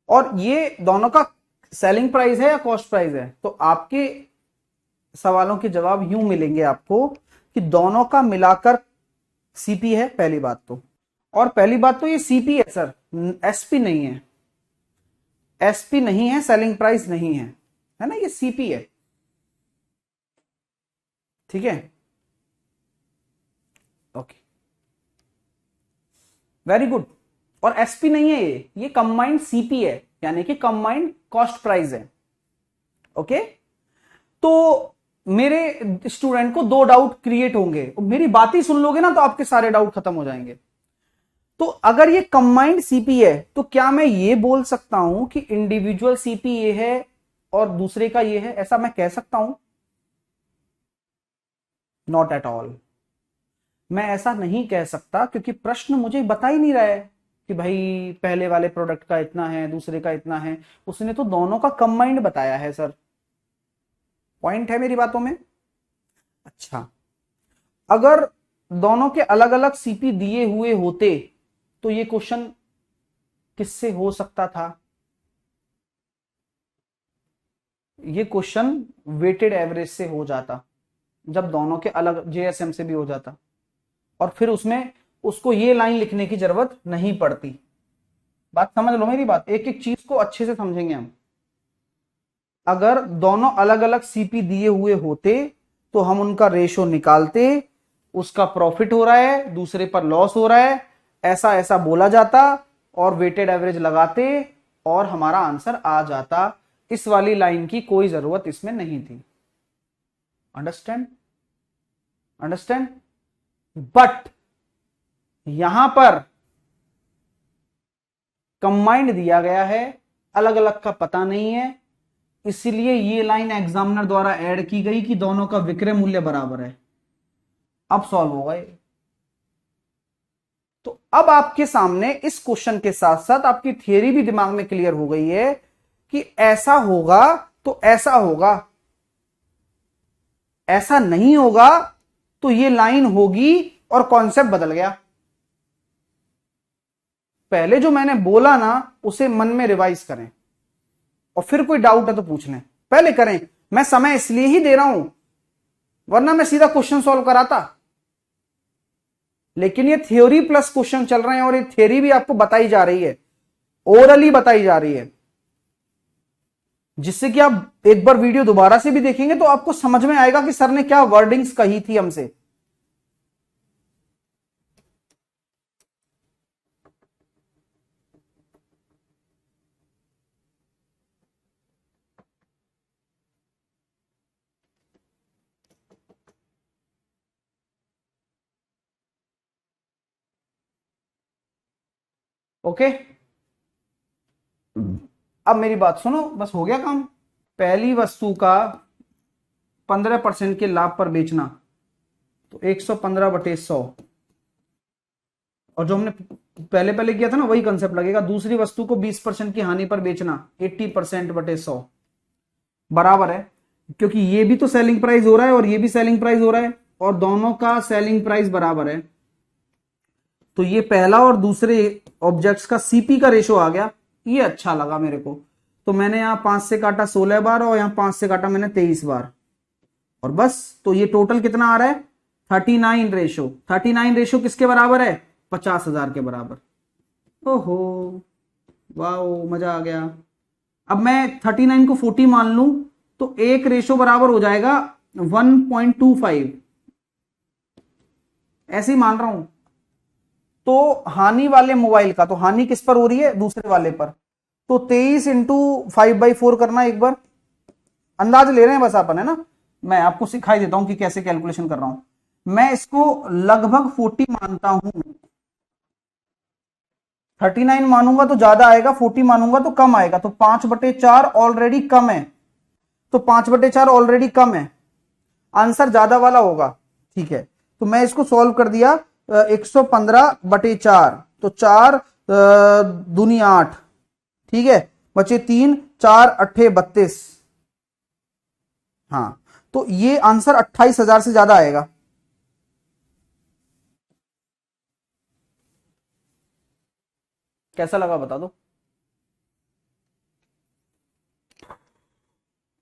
और ये दोनों का सेलिंग प्राइस है या कॉस्ट प्राइस है? तो आपके सवालों के जवाब यूं मिलेंगे आपको कि दोनों का मिलाकर सीपी है, पहली बात तो। और पहली बात तो ये सीपी है सर, एसपी नहीं है। एसपी नहीं है, सेलिंग प्राइस नहीं है ना, ये सीपी है। ठीक है, ओके, वेरी गुड। और एसपी नहीं है, ये कंबाइंड सीपी है, यानी कि कंबाइंड कॉस्ट प्राइस है। ओके, तो मेरे स्टूडेंट को दो डाउट क्रिएट होंगे, मेरी बात ही सुन लोगे ना तो आपके सारे डाउट खत्म हो जाएंगे। तो अगर ये कंबाइंड सीपी है तो क्या मैं ये बोल सकता हूं कि इंडिविजुअल सीपी ये है और दूसरे का ये है, ऐसा मैं कह सकता हूं? नॉट एट ऑल, मैं ऐसा नहीं कह सकता, क्योंकि प्रश्न मुझे बता ही नहीं रहा है कि भाई पहले वाले प्रोडक्ट का इतना है दूसरे का इतना है। उसने तो दोनों का कंबाइंड बताया है सर। पॉइंट है मेरी बातों में? अच्छा, अगर दोनों के अलग अलग सीपी दिए हुए होते तो ये क्वेश्चन किससे हो सकता था? ये क्वेश्चन वेटेड एवरेज से हो जाता, जब दोनों के अलग जेएसएम से भी हो जाता, और फिर उसमें उसको ये लाइन लिखने की जरूरत नहीं पड़ती। बात समझ लो मेरी बात, एक एक चीज को अच्छे से समझेंगे हम। अगर दोनों अलग अलग सीपी दिए हुए होते तो हम उनका रेशो निकालते, उसका प्रॉफिट हो रहा है दूसरे पर लॉस हो रहा है, ऐसा ऐसा बोला जाता और वेटेड एवरेज लगाते और हमारा आंसर आ जाता। इस वाली लाइन की कोई जरूरत इसमें नहीं थी। अंडरस्टैंड? अंडरस्टैंड? बट यहां पर कंबाइंड दिया गया है, अलग अलग का पता नहीं है, इसलिए ये लाइन एग्जामिनर द्वारा ऐड की गई कि दोनों का विक्रय मूल्य बराबर है। अब सॉल्व होगा ये। तो अब आपके सामने इस क्वेश्चन के साथ साथ आपकी थियरी भी दिमाग में क्लियर हो गई है कि ऐसा होगा तो ऐसा होगा, ऐसा नहीं होगा तो ये लाइन होगी, और कॉन्सेप्ट बदल गया। पहले जो मैंने बोला ना उसे मन में रिवाइज करें, और फिर कोई डाउट है तो पूछ लें, पहले करें। मैं समय इसलिए ही दे रहा हूं, वरना मैं सीधा क्वेश्चन सॉल्व कराता। लेकिन ये थ्योरी प्लस क्वेश्चन चल रहे हैं, और ये थ्योरी भी आपको बताई जा रही है, ओरली बताई जा रही है, जिससे कि आप एक बार वीडियो दोबारा से भी देखेंगे तो आपको समझ में आएगा कि सर ने क्या वर्डिंग्स कही थी हमसे। ओके, अब मेरी बात सुनो, बस हो गया काम। पहली वस्तु का 15% के लाभ पर बेचना, तो 115/100, और जो हमने पहले पहले किया था ना वही कंसेप्ट लगेगा। दूसरी वस्तु को 20% की हानि पर बेचना, 80%/100 बराबर है, क्योंकि ये भी तो सेलिंग प्राइस हो रहा है और ये भी सेलिंग प्राइस हो रहा है, और दोनों का सेलिंग प्राइस बराबर है। तो ये पहला और दूसरे ऑब्जेक्ट्स का सीपी का रेशो आ गया, ये अच्छा लगा मेरे को। तो मैंने यहां 5 से काटा 16 बार, और यहां 5 से काटा मैंने 23 बार, और बस। तो ये टोटल कितना आ रहा है? 39 रेशो। 39 रेशो किसके बराबर है? 50,000 के बराबर। ओहो, वाओ, मजा आ गया। अब मैं 39 को 40 मान लूं तो एक रेशो बराबर हो जाएगा 1.25, ऐसे ही मान रहा हूं। तो हानि वाले मोबाइल का, तो हानि किस पर हो रही है? दूसरे वाले पर। तो 23 इंटू 5/4 करना, एक बार अंदाज ले रहे हैं बस अपन, है ना। मैं आपको सिखाई देता हूं कि कैसे कैलकुलेशन कर रहा हूं। मैं इसको लगभग 40 मानता हूं। 39 मानूंगा तो ज्यादा आएगा, 40 मानूंगा तो कम आएगा। तो 5/4 ऑलरेडी कम है, तो 5/4 ऑलरेडी कम है, आंसर ज्यादा वाला होगा। ठीक है, तो मैं इसको सॉल्व कर दिया। 115/4, तो 4 दूनी 8, ठीक है, बचे 3, 4 8 32। हाँ, तो ये आंसर 28,000 से ज्यादा आएगा। कैसा लगा बता दो।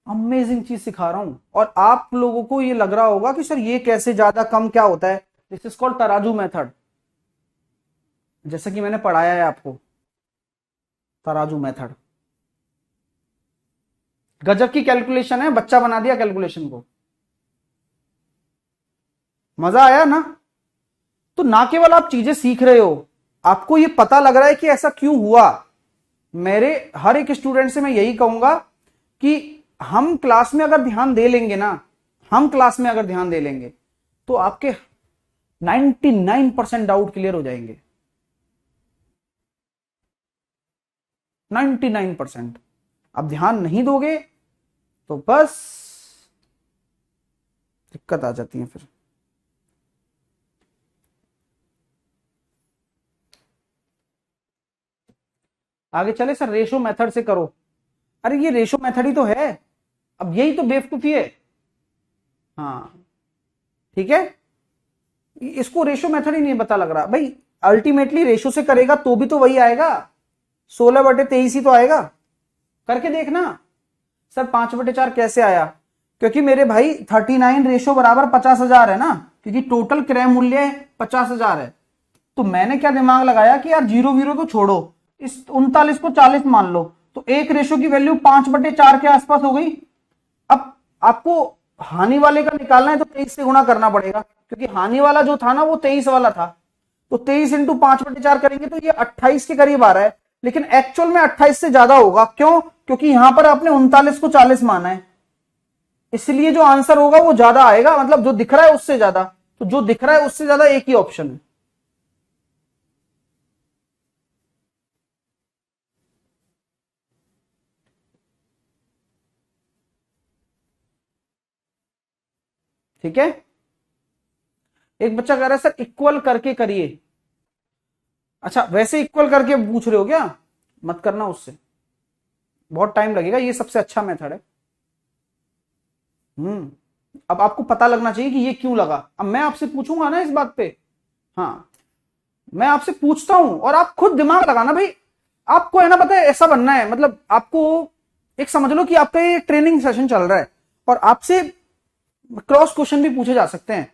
अमेजिंग चीज सिखा रहा हूं, और आप लोगों को ये लग रहा होगा कि सर ये कैसे, ज्यादा कम क्या होता है। दिस इज कॉल्ड तराजू मेथड, जैसा कि मैंने पढ़ाया है आपको, तराजू मेथड। गजब की कैलकुलेशन है, बच्चा बना दिया कैलकुलेशन को। मजा आया ना। तो ना केवल आप चीजें सीख रहे हो, आपको ये पता लग रहा है कि ऐसा क्यों हुआ। मेरे हर एक स्टूडेंट से मैं यही कहूंगा कि हम क्लास में अगर ध्यान दे लेंगे ना, हम क्लास में अगर ध्यान दे लेंगे तो आपके 99% डाउट क्लियर हो जाएंगे। 99%। अब ध्यान नहीं दोगे तो बस दिक्कत आ जाती है फिर। आगे चले सर, रेशो मेथड से करो। अरे ये रेशो मेथड ही तो है, अब यही तो बेवकूफी है। हाँ, ठीक है, इसको रेशो मेथड ही नहीं पता लग रहा भाई। अल्टीमेटली रेशो से करेगा तो भी तो वही आएगा, 16/23 ही तो आएगा। करके देखना। सर 5/4 कैसे आया? क्योंकि मेरे भाई 39 रेशो बराबर 50,000 है ना, क्योंकि टोटल क्रय मूल्य 50,000 है। तो मैंने क्या दिमाग लगाया कि यार जीरो वीरो तो छोड़ो, इस 39 को 40 मान लो, तो एक रेशो की वैल्यू 5/4 के आसपास हो गई। अब आपको हानि वाले का निकालना है तो 23 से गुणा करना पड़ेगा, क्योंकि हानि वाला जो था ना वो 23 वाला था। तो 23 इंटू 5/4 करेंगे तो ये 28 के करीब आ रहा है, लेकिन एक्चुअल में 28 से ज्यादा होगा। क्यों? क्योंकि यहां पर आपने 39 को 40 माना है, इसलिए जो आंसर होगा वो ज्यादा आएगा, मतलब जो दिख रहा है उससे ज्यादा। तो जो दिख रहा है उससे ज्यादा एक ही ऑप्शन है। ठीक है, एक बच्चा कह रहा है सर इक्वल करके करिए। अच्छा, वैसे इक्वल करके पूछ रहे हो क्या? मत करना, उससे बहुत टाइम लगेगा, ये सबसे अच्छा मेथड है। अब आपको पता लगना चाहिए कि ये क्यों लगा। अब मैं आपसे पूछूंगा ना इस बात पे। हाँ, मैं आपसे पूछता हूं और आप खुद दिमाग लगाना भाई। आपको है ना पता है ऐसा बनना है, मतलब आपको एक समझ लो कि आपका ये ट्रेनिंग सेशन चल रहा है और आपसे क्रॉस क्वेश्चन भी पूछे जा सकते हैं।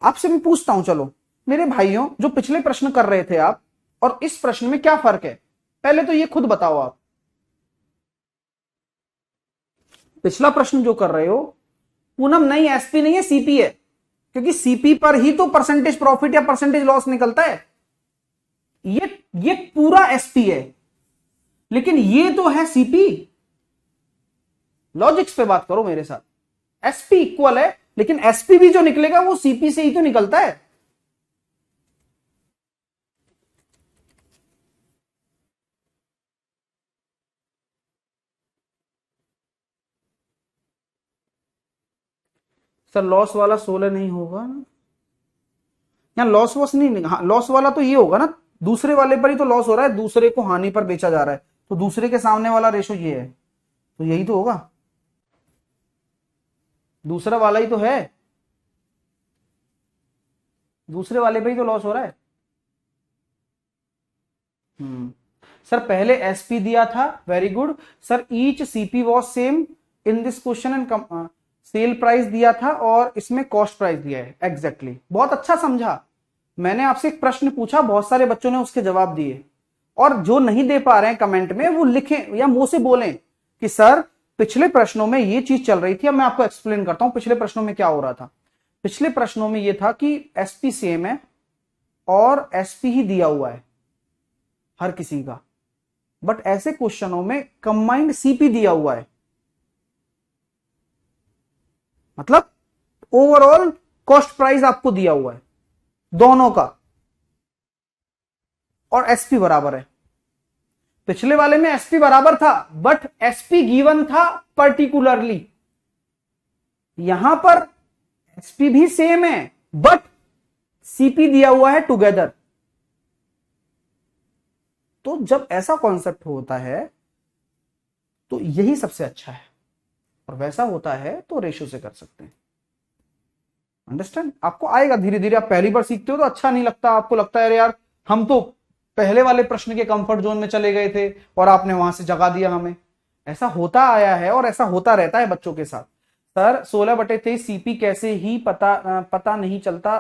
आपसे मैं पूछता हूं, चलो मेरे भाइयों, जो पिछले प्रश्न कर रहे थे आप और इस प्रश्न में क्या फर्क है, पहले तो ये खुद बताओ आप। पिछला प्रश्न जो कर रहे हो पूनम नहीं, एसपी नहीं है, सीपी है, क्योंकि सीपी पर ही तो परसेंटेज प्रॉफिट या परसेंटेज लॉस निकलता है। ये पूरा एसपी है, लेकिन ये तो है सीपी। लॉजिक्स पे बात करो मेरे साथ। एसपी इक्वल है, लेकिन एसपी भी जो निकलेगा वो सीपी से ही तो निकलता है। सर लॉस वाला 16 नहीं होगा ना, यहाँ लॉस वॉस नहीं, हाँ लॉस वाला तो ये होगा ना, दूसरे वाले पर ही तो लॉस हो रहा है, दूसरे को हानि पर बेचा जा रहा है, तो दूसरे के सामने वाला रेशो ये है, तो यही तो होगा, दूसरा वाला ही तो है, दूसरे वाले पे ही तो लॉस हो रहा है। हम्म सर पहले एसपी दिया था, very good sir. Each CP was same in this question and sale price दिया था और इसमें कॉस्ट प्राइस दिया है, एग्जैक्टली exactly. बहुत अच्छा समझा। मैंने आपसे एक प्रश्न पूछा, बहुत सारे बच्चों ने उसके जवाब दिए, और जो नहीं दे पा रहे हैं कमेंट में वो लिखें या मुंह से बोलें कि सर पिछले प्रश्नों में ये चीज चल रही थी। अब मैं आपको एक्सप्लेन करता हूं पिछले प्रश्नों में क्या हो रहा था। पिछले प्रश्नों में ये था कि एसपी सेम है और एसपी ही दिया हुआ है हर किसी का, बट ऐसे क्वेश्चनों में कंबाइंड सीपी दिया हुआ है, मतलब ओवरऑल कॉस्ट प्राइस आपको दिया हुआ है दोनों का, और एसपी बराबर है। पिछले वाले में एसपी बराबर था, बट एसपी गिवन था पर्टिकुलरली। यहां पर एसपी भी सेम है, बट सीपी दिया हुआ है टुगेदर। तो जब ऐसा कॉन्सेप्ट होता है तो यही सबसे अच्छा है, और वैसा होता है तो रेशो से कर सकते हैं। अंडरस्टैंड? आपको आएगा धीरे धीरे, आप पहली बार सीखते हो तो अच्छा नहीं लगता, आपको लगता है अरे यार हम तो पहले वाले प्रश्न के कंफर्ट जोन में चले गए थे और आपने वहां से जगा दिया हमें। ऐसा होता आया है और ऐसा होता रहता है बच्चों के साथ। सर 16/23 सीपी कैसे ही पता नहीं चलता,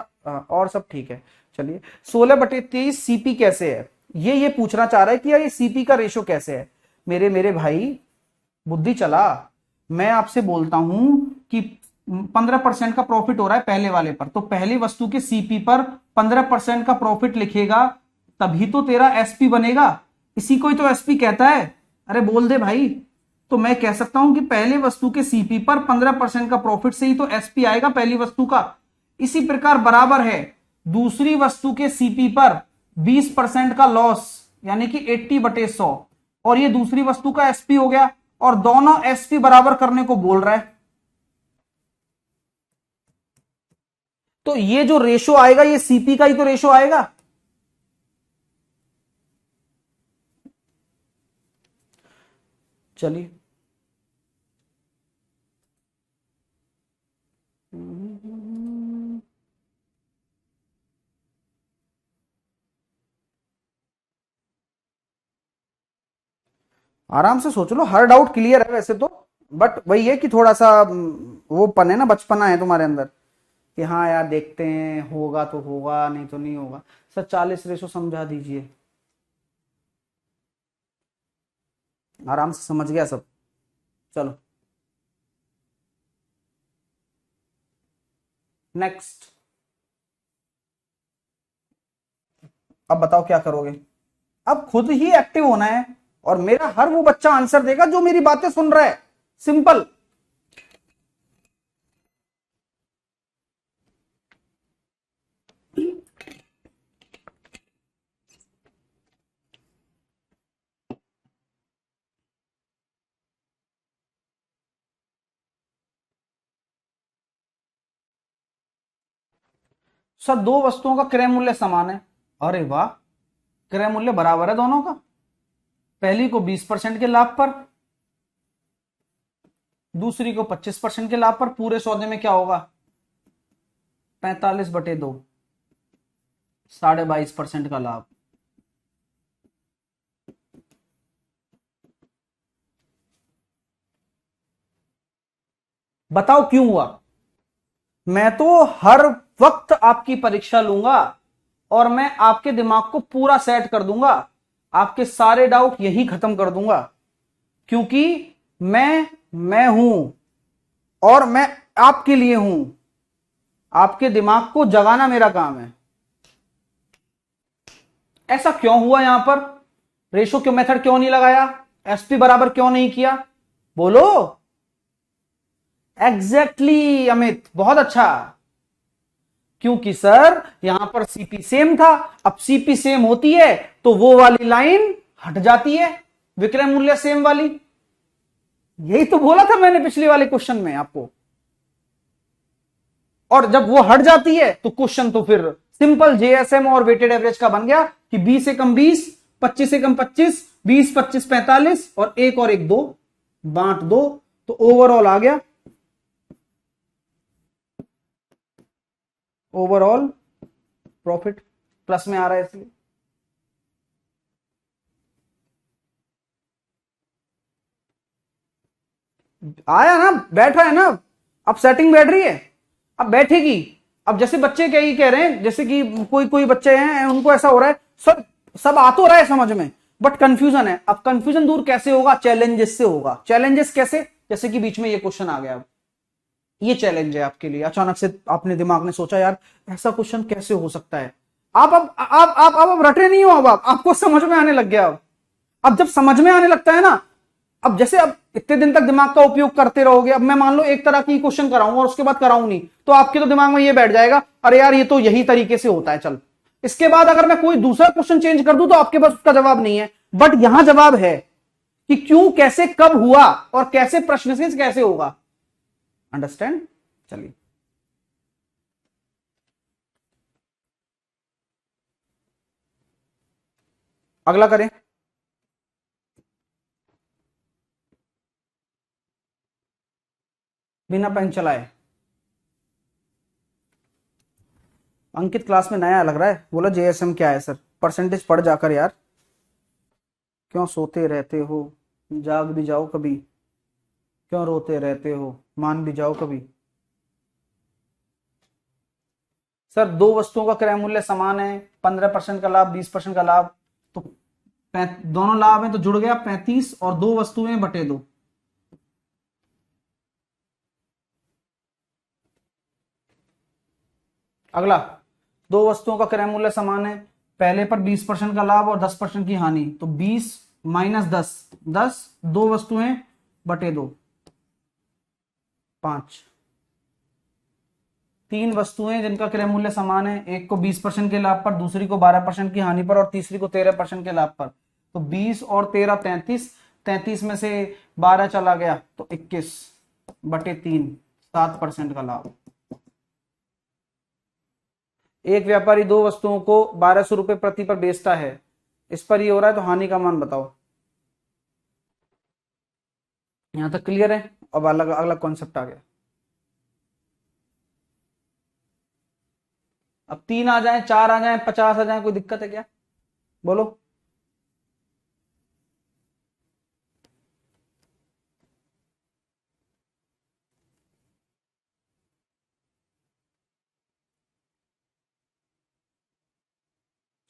और सब ठीक है। चलिए 16/23 सीपी कैसे है, ये पूछना चाह रहा है कि यार ये सीपी का रेशो कैसे है। मेरे मेरे भाई बुद्धि चला, मैं आपसे बोलता हूं कि 15% का प्रॉफिट हो रहा है पहले वाले पर, तो पहली वस्तु के सीपी पर 15% का प्रॉफिट लिखेगा, तभी तो तेरा एसपी बनेगा। इसी को ही तो एसपी कहता है। अरे बोल दे भाई। तो मैं कह सकता हूं कि पहली वस्तु के सीपी पर 15% का प्रॉफिट से ही तो एसपी आएगा पहली वस्तु का। इसी प्रकार बराबर है दूसरी वस्तु के सीपी पर 20% का लॉस, यानी कि 80/100, और ये दूसरी वस्तु का एसपी हो गया, और दोनों एसपी बराबर करने को बोल रहा है। तो ये जो रेशो आएगा ये सीपी का ही तो रेशो आएगा। चलिए आराम से सोच लो, हर डाउट क्लियर है वैसे तो, बट वही है कि थोड़ा सा वो पन है ना, बचपना है तुम्हारे अंदर कि हाँ यार देखते हैं, होगा तो होगा नहीं तो नहीं होगा। सर 40 रेशो समझा दीजिए। आराम से समझ गया सब। चलो नेक्स्ट। अब बताओ क्या करोगे। अब खुद ही एक्टिव होना है, और मेरा हर वो बच्चा आंसर देगा जो मेरी बातें सुन रहा है। सिंपल। सर दो वस्तुओं का क्रय मूल्य समान है। अरे वाह, क्रय मूल्य बराबर है दोनों का। पहली को 20% के लाभ पर, दूसरी को 25% के लाभ पर। पूरे सौदे में क्या होगा, 45/2। 22.5% का लाभ। बताओ क्यों हुआ? मैं तो हर वक्त आपकी परीक्षा लूंगा और मैं आपके दिमाग को पूरा सेट कर दूंगा, आपके सारे डाउट यही खत्म कर दूंगा, क्योंकि मैं हूं और मैं आपके लिए हूं। आपके दिमाग को जगाना मेरा काम है। ऐसा क्यों हुआ यहां पर? रेशो क्यों मेथड क्यों नहीं लगाया? एसपी बराबर क्यों नहीं किया? बोलो। एग्जैक्टली अमित, बहुत अच्छा। क्योंकि सर यहां पर सीपी सेम था। अब सीपी सेम होती है तो वो वाली लाइन हट जाती है, विक्रय मूल्य सेम वाली। यही तो बोला था मैंने पिछले वाले क्वेश्चन में आपको। और जब वो हट जाती है तो क्वेश्चन तो फिर सिंपल जेएसएम और वेटेड एवरेज का बन गया कि 20 से कम 20, 25 से कम 25, 20 25 45 और एक और एक 2 बांट दो, तो ओवरऑल आ गया। ओवरऑल प्रॉफिट प्लस में आ रहा है इसलिए। आया ना, बैठ रहा है ना, अब सेटिंग बैठ रही है, अब बैठेगी। अब जैसे बच्चे क्या ही कह रहे हैं, जैसे कि कोई कोई बच्चे हैं उनको ऐसा हो रहा है सर सब आ तो रहा है समझ में, बट कंफ्यूजन है। अब कंफ्यूजन दूर कैसे होगा? चैलेंजेस से होगा। चैलेंजेस कैसे? जैसे कि बीच में ये क्वेश्चन आ गया, अब ये चैलेंज है आपके लिए। अचानक से आपने दिमाग ने सोचा यार ऐसा क्वेश्चन कैसे हो सकता है। आप अब आप रटे नहीं हो, अब आपको समझ में आने लग गया। अब जब समझ में आने लगता है ना, अब जैसे अब इतने दिन तक दिमाग का उपयोग करते रहोगे, अब मैं मान लो एक तरह की क्वेश्चन कराऊं और उसके बाद कराऊं नहीं, तो आपके तो दिमाग में ये बैठ जाएगा अरे यार ये तो यही तरीके से होता है, चल। इसके बाद अगर मैं कोई दूसरा क्वेश्चन चेंज कर दूं तो आपके पास उसका जवाब नहीं है, बट यहां जवाब है कि क्यों, कैसे, कब हुआ और कैसे प्रश्न से कैसे होगा। अंडरस्टैंड? चलिए अगला करें। बिना पेन चलाए। अंकित क्लास में नया लग रहा है, बोला जेएसएम क्या है सर? परसेंटेज पढ़ जाकर यार। क्यों सोते रहते हो? जाग भी जाओ कभी। क्यों रोते रहते हो? मान भी जाओ कभी। सर दो वस्तुओं का क्रय मूल्य समान है, 15% का लाभ, 20% का लाभ, तो दोनों लाभ हैं तो जुड़ गया 35 और दो वस्तुएं बटे दो। अगला, दो वस्तुओं का क्रय मूल्य समान है, पहले पर 20% का लाभ और 10% की हानि, तो 20 माइनस 10, 10, दो वस्तुएं बटे दो, 5। तीन वस्तुएं जिनका क्रय मूल्य समान है, एक को 20% के लाभ पर, दूसरी को 12% की हानि पर और तीसरी को 13% के लाभ पर, तो 20 और 13 33, 33 में से 12 चला गया तो 21 बटे 3, 7% का लाभ। एक व्यापारी दो वस्तुओं को 1200 रुपए प्रति पर बेचता है, इस पर ये हो रहा है, तो हानि का मान बताओ। यहां तक क्लियर है? अब अलग अलग कॉन्सेप्ट आ गया। अब 3 आ जाए, 4 आ जाए, 50 आ जाए, कोई दिक्कत है क्या? बोलो।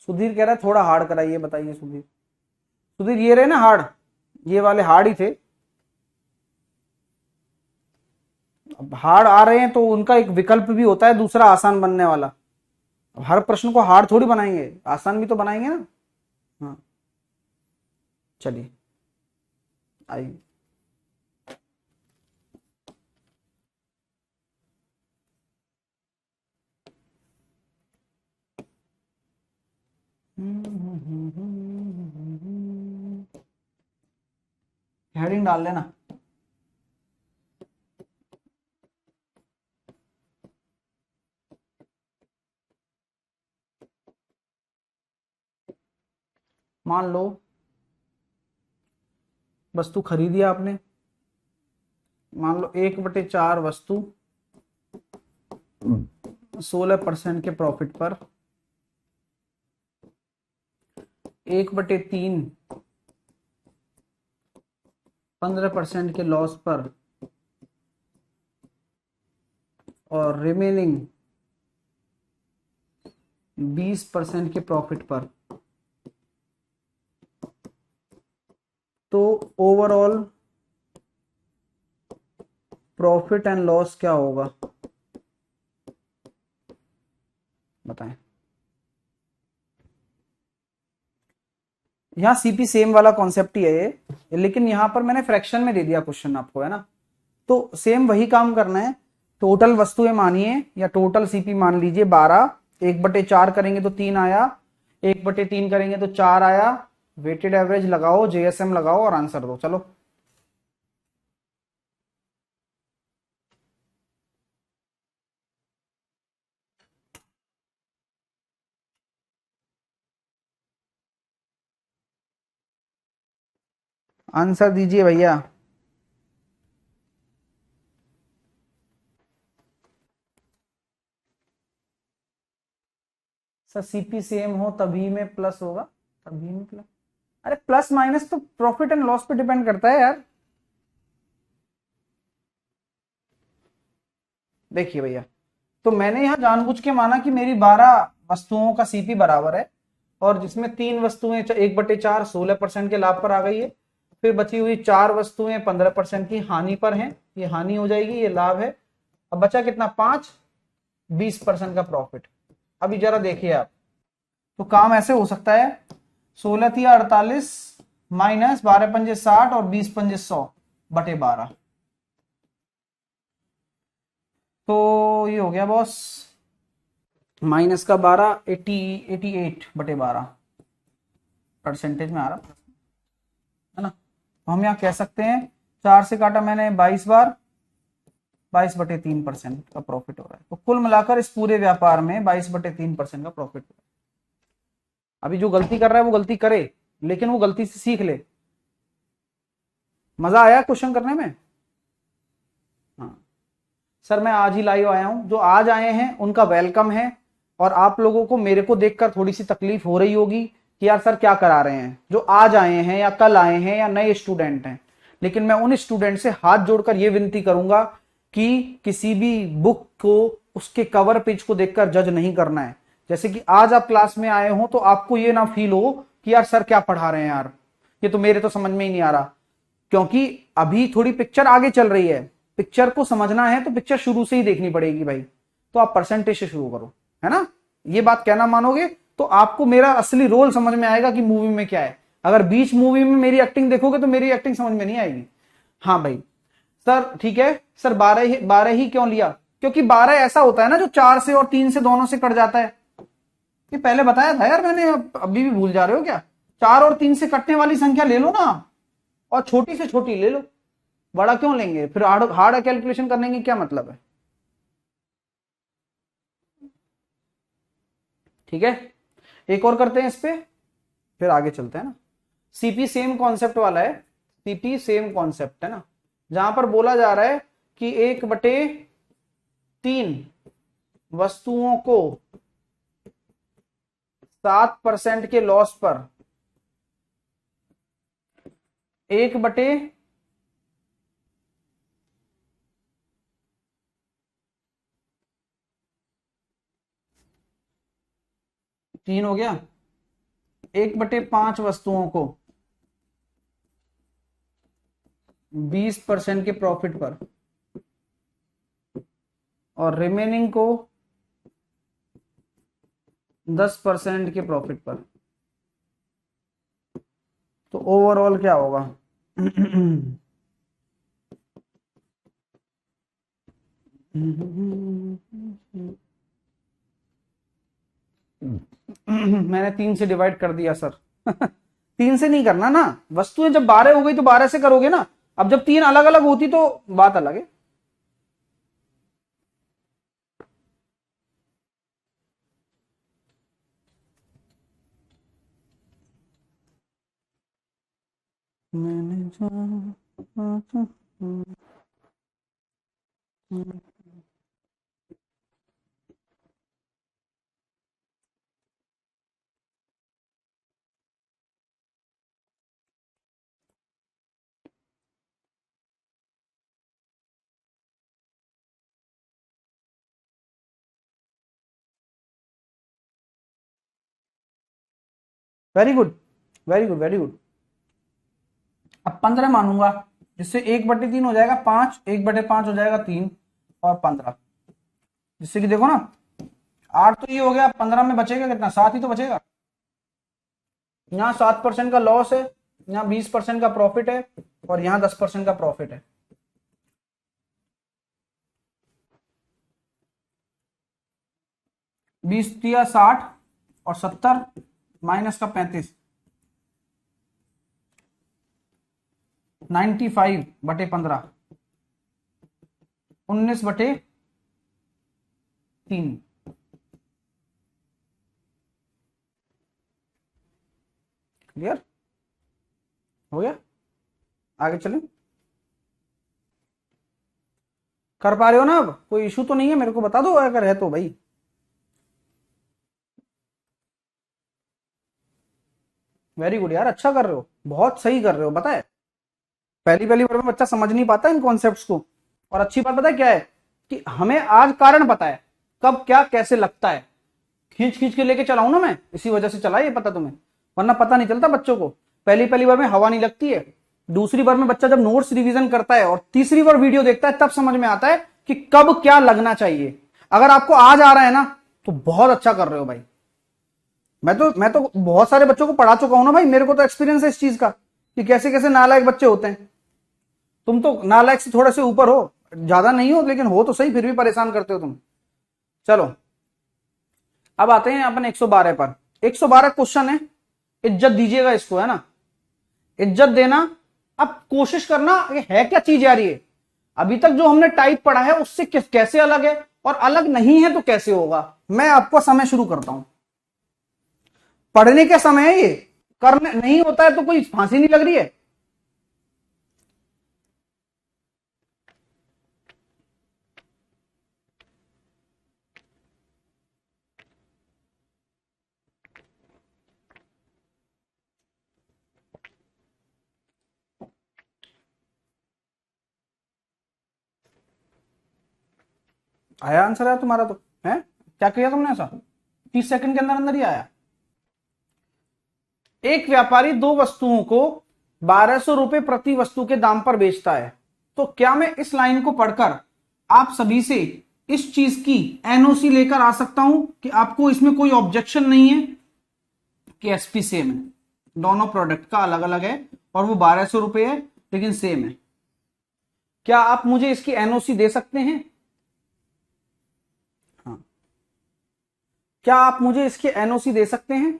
सुधीर कह रहा है थोड़ा हार्ड कराइए, बताइए सुधीर। सुधीर ये रहे ना हार्ड, ये वाले हार्ड ही थे। अब हार्ड आ रहे हैं तो उनका एक विकल्प भी होता है दूसरा आसान बनने वाला। अब हर प्रश्न को हार्ड थोड़ी बनाएंगे, आसान भी तो बनाएंगे ना। हाँ चलिए आइए। हेडिंग डाल लेना। मान लो वस्तु खरीदी आपने, मान लो 1/4 वस्तु 16% के प्रॉफिट पर 1/3 15% के लॉस पर और रिमेनिंग 20% के प्रॉफिट पर, तो ओवरऑल प्रॉफिट एंड लॉस क्या होगा बताएं। यहाँ सीपी सेम वाला कॉन्सेप्ट ही है ये, लेकिन यहां पर मैंने फ्रैक्शन में दे दिया क्वेश्चन आपको, है ना। तो सेम वही काम करना है। टोटल वस्तुएं मानिए या टोटल सीपी मान लीजिए 12, 1/4 करेंगे तो 3 आया, 1/3 करेंगे तो 4 आया। वेटेड एवरेज लगाओ, जेएसएम लगाओ और आंसर दो। चलो आंसर दीजिए भैया। सर सीपी सेम हो तभी में प्लस होगा, तभी में प्लस। अरे प्लस माइनस तो प्रॉफिट एंड लॉस पे डिपेंड करता है यार। देखिए भैया, तो मैंने यहां जानबूझ के माना कि मेरी 12 वस्तुओं का सीपी बराबर है, और जिसमें 3 वस्तुएं 1/4 16% के लाभ पर आ गई है, फिर बची हुई 4 वस्तुएं 15% की हानि पर हैं, ये हानि हो जाएगी, ये लाभ है। अब बचा कितना, 5, 20% का प्रॉफिट। अभी जरा देखिए आप, तो काम ऐसे हो सकता है, 16×3 = 48 माइनस 12×5 = 60 और 20×5 100/12, तो ये हो गया बॉस माइनस का 12, 88/12 परसेंटेज में आ रहा है ना। तो हम यहाँ कह सकते हैं 4 से काटा मैंने 22 बार, 22/3% का प्रॉफिट हो रहा है। तो कुल मिलाकर इस पूरे व्यापार में 22/3% का प्रॉफिट हो रहा है। अभी जो गलती कर रहा है वो गलती करे, लेकिन वो गलती से सीख ले। मजा आया क्वेश्चन करने में? हाँ सर, मैं आज ही लाइव आया हूं, जो आज आए हैं उनका वेलकम है। और आप लोगों को मेरे को देखकर थोड़ी सी तकलीफ हो रही होगी कि यार सर क्या करा रहे हैं, जो आज आए हैं या कल आए हैं या नए स्टूडेंट हैं। लेकिन मैं उन स्टूडेंट से हाथ जोड़कर यह विनती करूंगा कि किसी भी बुक को उसके कवर पेज को देखकर जज नहीं करना है। जैसे कि आज आप क्लास में आए हो तो आपको यह ना फील हो कि यार सर क्या पढ़ा रहे हैं यार, ये तो मेरे तो समझ में ही नहीं आ रहा। क्योंकि अभी थोड़ी पिक्चर आगे चल रही है, पिक्चर को समझना है तो पिक्चर शुरू से ही देखनी पड़ेगी भाई। तो आप परसेंटेज से शुरू करो, है ना। ये बात कहना मानोगे तो आपको मेरा असली रोल समझ में आएगा कि मूवी में क्या है। अगर बीच मूवी में मेरी एक्टिंग देखोगे तो मेरी एक्टिंग समझ में नहीं आएगी। हाँ भाई सर ठीक है सर, 12 ही क्यों लिया? क्योंकि 12 ऐसा होता है ना जो 4 से और 3 से दोनों से कट जाता है। ये पहले बताया था यार मैंने, अभी भी भूल जा रहे हो क्या? 4 और 3 से कटने वाली संख्या ले लो ना, और छोटी से छोटी ले लो। बड़ा क्यों लेंगे? फिर हार्ड हार्ड कैलकुलेशन करने की क्या मतलब है? ठीक है, एक और करते हैं इस पे, फिर आगे चलते हैं ना। सीपी सेम कॉन्सेप्ट वाला है, सीपी सेम कॉन्सेप्ट है ना, जहां पर बोला जा रहा है कि 1/3 वस्तुओं को 7% के लॉस पर 1/3 हो गया, 1/5 वस्तुओं को 20% के प्रॉफिट पर और रिमेनिंग को 10% के प्रॉफिट पर, तो ओवरऑल क्या होगा? मैंने 3 से डिवाइड कर दिया सर। 3 से नहीं करना ना, वस्तुएं जब 12 हो गई तो 12 से करोगे ना। अब जब 3 अलग अलग होती तो बात अलग है। मैंने very good very good very good. अब 15 मानूंगा, जिससे 1/3 हो जाएगा 5, 1/5 हो जाएगा 3 और 15, जिससे कि देखो ना 8 तो ये हो गया, 15 में बचेगा कितना, 7 ही तो बचेगा। यहाँ 7% का लॉस है, यहाँ 20% का प्रॉफिट है और यहाँ 10% का प्रॉफिट है। बीस दिया 60 और 70 माइनस का 35, 95/15, 19/3। क्लियर हो गया? आगे चलें, कर पा रहे हो ना? अब कोई इशू तो नहीं है? मेरे को बता दो अगर है तो भाई। वेरी गुड यार, अच्छा कर रहे हो, बहुत सही कर रहे हो। पता है पहली पहली बार में बच्चा समझ नहीं पाता इन कॉन्सेप्ट्स को, और अच्छी बात पता है क्या है कि हमें आज कारण पता है कब क्या कैसे लगता है। खींच खींच के लेके चलाऊं ना मैं, इसी वजह से चला ये, पता तुम्हें, वरना पता नहीं चलता बच्चों को। पहली पहली बार में हवा नहीं लगती है, दूसरी बार में बच्चा जब नोट्स रिवीजन करता है और तीसरी बार वीडियो देखता है तब समझ में आता है कि कब क्या लगना चाहिए। अगर आपको आज आ रहा है ना तो बहुत अच्छा कर रहे हो भाई। मैं तो बहुत सारे बच्चों को पढ़ा चुका हूं ना भाई, मेरे को तो एक्सपीरियंस है इस चीज का कि कैसे कैसे नालायक बच्चे होते हैं। तुम तो नालायक से थोड़े से ऊपर हो, ज्यादा नहीं हो लेकिन हो तो सही, फिर भी परेशान करते हो तुम। चलो अब आते हैं अपन 112 पर। 112 क्वेश्चन है, इज्जत दीजिएगा इसको, है ना, इज्जत देना। अब कोशिश करना ये है क्या चीज यार, ये अभी तक जो हमने टाइप पढ़ा है उससे कैसे अलग है, और अलग नहीं है तो कैसे होगा। मैं आपको समय शुरू करता हूं, पढ़ने के समय है ये, करने नहीं होता है तो कोई फांसी नहीं लग रही है। आया आंसर है तुम्हारा तो, है क्या किया तुमने ऐसा, 30 सेकंड के अंदर अंदर ही आया। एक व्यापारी दो वस्तुओं को 1200 रुपए प्रति वस्तु के दाम पर बेचता है, तो क्या मैं इस लाइन को पढ़कर आप सभी से इस चीज की एनओसी लेकर आ सकता हूं कि आपको इसमें कोई ऑब्जेक्शन नहीं है कि एसपी सेम है, दोनों प्रोडक्ट का अलग अलग है और वो 1200 रुपए है लेकिन सेम है। क्या आप मुझे इसकी एनओसी दे सकते हैं? हाँ, क्या आप मुझे इसकी एनओसी दे सकते हैं?